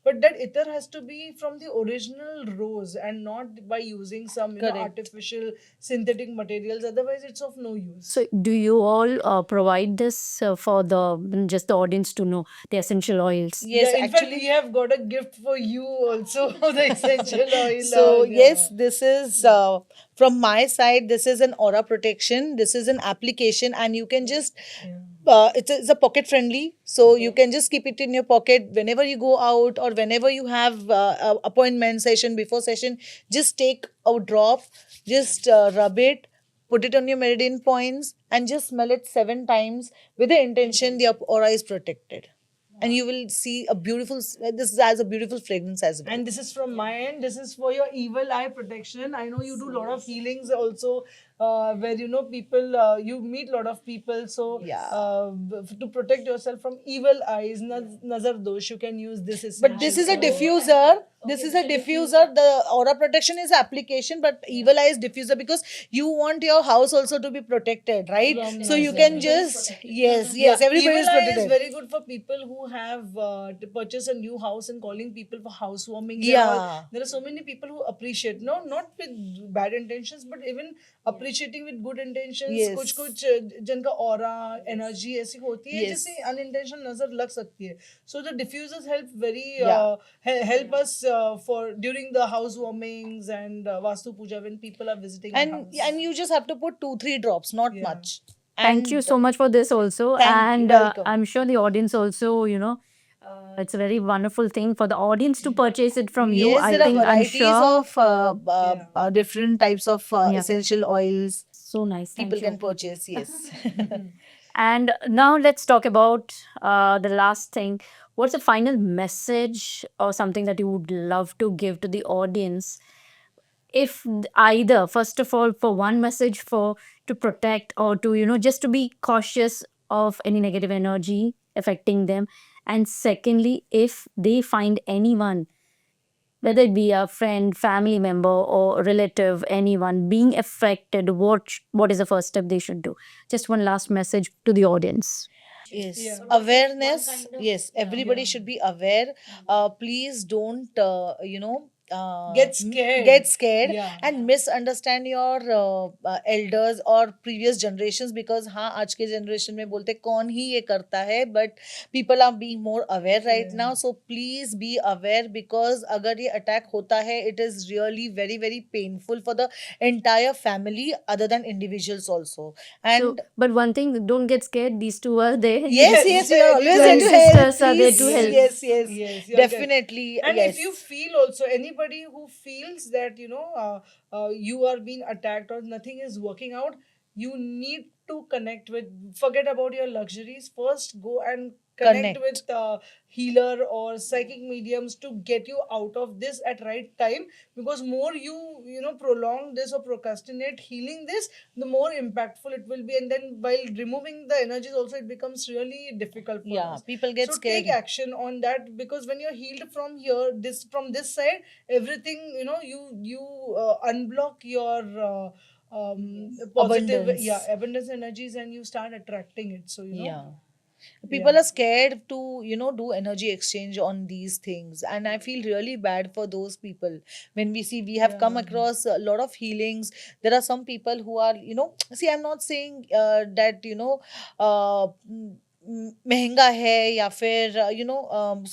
But that ether has to be from the original rose and not by using some Correct. artificial synthetic materials. Otherwise, it's of no use. So do you all provide this for just the audience to know the essential oils? Yes, in actually. fact, we have got a gift for you also, the essential oil. So yeah. yes, this is from my side. This is an aura protection. This is an application, and you can just it's a pocket friendly. So you can just keep it in your pocket whenever you go out or whenever you have a appointment session before session. Just take a drop, just rub it. Put it on your meridian points and just smell it 7 times with the intention the aura is protected. And you will see a beautiful, this has a beautiful fragrance as well. And this is from my end. This is for your evil eye protection. I know you do a lot of healings also where people you meet a lot of people. So Yeah. to protect yourself from evil eyes, nazar dosh, you can use this But this essential is a oil. diffuser. This is a diffuser. The aura protection is application, but evil eye is diffuser because you want your house also to be protected, right? From So you nazar. can just yes, Yeah, yes, everybody evil is eye is protected. very good for people who have to purchase a new house and calling people for housewarmings and all. Yeah. There are so many people who appreciate, no, not with bad intentions, but even appreciating with good intentions. Yes. कुछ कुछ जिनका aura energy ऐसी होती है Yes. जिससे unintentional नजर लग सकती है. So the diffusers help very Yeah. help us for during the housewarmings and vastu puja when people are visiting our house. And you just have to put 2-3 drops, not Yeah. much. Thank you so much for this also. Thank you. And Welcome. I'm sure the audience also, it's a very wonderful thing for the audience to purchase it from you. Yes, I there are think I'm varieties sure of different types of Yeah. essential oils so nice. Thank people you. can purchase. Yes. And now let's talk about the last thing. What's the final message or something that you would love to give to the audience? If either, first of all, for one message for to protect or to, just to be cautious of any negative energy affecting them. And secondly, if they find anyone, whether it be a friend, family member, or relative, anyone being affected, what is the first step they should do? Just one last message to the audience. Yes. Yeah. Awareness. Yes, everybody should be aware. Please don't, Get scared. get scared Yeah. and misunderstand your elders or previous generations because हाँ आज के generation में बोलते कौन ही ये करता है, but people are being more aware right Yeah. now. So please be aware because अगर ये attack होता है, it is really very very painful for the entire family other than individuals also. And So, but one thing, don't get scared. These two are there. yes, yes, we are always Twin there to help. sisters are there to Please. help. Yes, yes, Yes, you're correct. definitely. And yes. if you feel also anybody who feels that you are being attacked or nothing is working out, you need to connect with. Forget about your luxuries. First, go and connect Connect. with healer or psychic mediums to get you out of this at right time. Because more you prolong this or procrastinate healing this, the more impactful it will be. And then while removing the energies, also it becomes really difficult for Yeah, us. people get So scared. take action on that because when you're healed from here, from this side, everything you unblock your positive Abundance. abundance energies and you start attracting it. So Yeah. People Yeah. are scared to, do energy exchange on these things. And I feel really bad for those people. When we have come Yeah. across a lot of healings. There are some people who are, see, I'm not saying that, महंगा है या फिर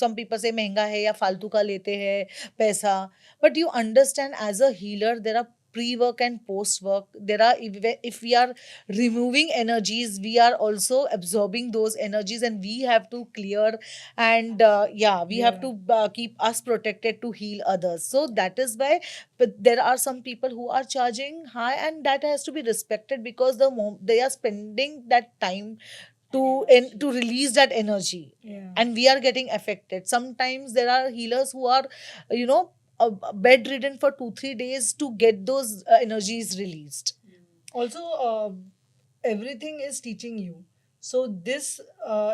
some people say महंगा है या फालतू का लेते हैं पैसा, but you understand as a healer there are pre-work and post-work. There are, if we are removing energies, we are also absorbing those energies and we have to clear and we have Yeah. to keep us protected to heal others. So that is why, but there are some people who are charging high and that has to be respected because they are spending that time to release that energy Yeah. and we are getting affected. Sometimes there are healers who are you know bedridden for 2-3 days to get those energies released. Also, everything is teaching you. So this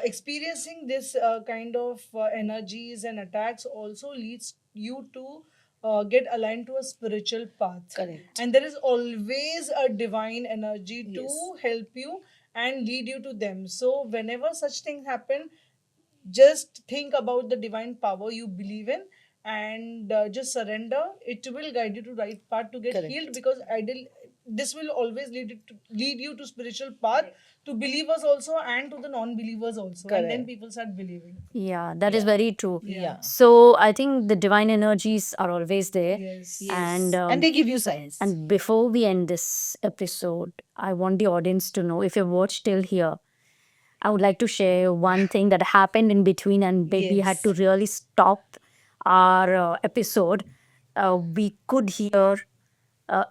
experiencing this kind of energies and attacks also leads you to get aligned to a spiritual path. Correct. And there is always a divine energy to Yes. help you and lead you to them. So whenever such things happen, just think about the divine power you believe in and just surrender. It will guide you to right path to get Correct. healed because this will always lead you to spiritual path to believers also and to the non-believers also. And then Correct. people start believing. Yeah, that is very true. Yeah. So I think the divine energies are always there. Yes. Yes. And, And they give you signs. And before we end this episode, I want the audience to know if you've watched till here, I would like to share one thing that happened in between, and we had to Yes. really stop our episode. We could hear,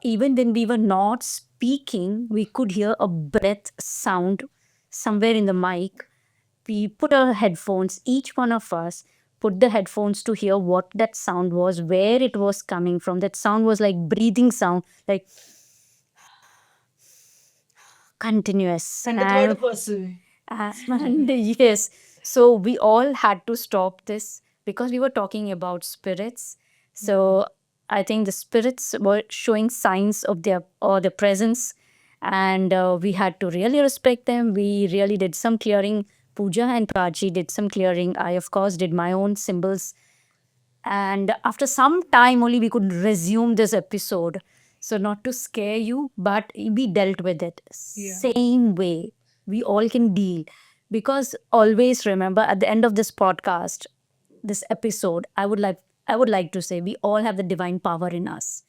even when we were not speaking, we could hear a breath sound somewhere in the mic. We put our headphones, each one of us put the headphones to hear what that sound was, where it was coming from. That sound was like breathing sound, like continuous. And the third person. And yes, so we all had to stop this because we were talking about spirits. So I think the spirits were showing signs of their presence, and we had to really respect them. We really did some clearing. Pooja and Prachi did some clearing. I, of course, did my own symbols, and after some time only we could resume this episode. So not to scare you, but we dealt with it Yeah. same way we all can deal. Because always remember, at the end of this podcast, this episode, I would like to say we all have the divine power in us.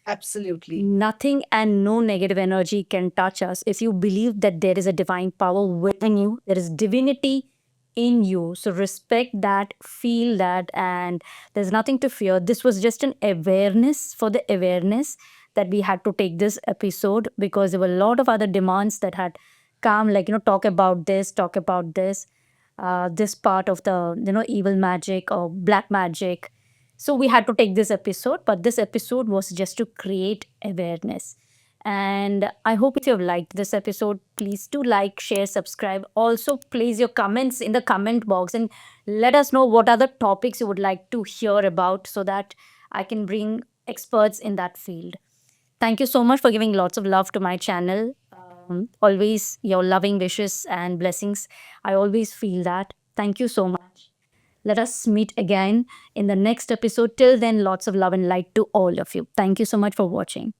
Absolutely. Nothing and no negative energy can touch us if you believe that there is a divine power within you, there is divinity in you. So respect that, feel that, and there's nothing to fear. This was just an awareness for the awareness that we had to take this episode because there were a lot of other demands that had come, like, talk about this, this part of the, evil magic or black magic. So we had to take this episode, but this episode was just to create awareness. And I hope if you have liked this episode, please do like, share, subscribe. Also, place your comments in the comment box and let us know what other topics you would like to hear about so that I can bring experts in that field. Thank you so much for giving lots of love to my channel. Always your loving wishes and blessings. I always feel that. Thank you so much. Let us meet again in the next episode. Till then, lots of love and light to all of you. Thank you so much for watching.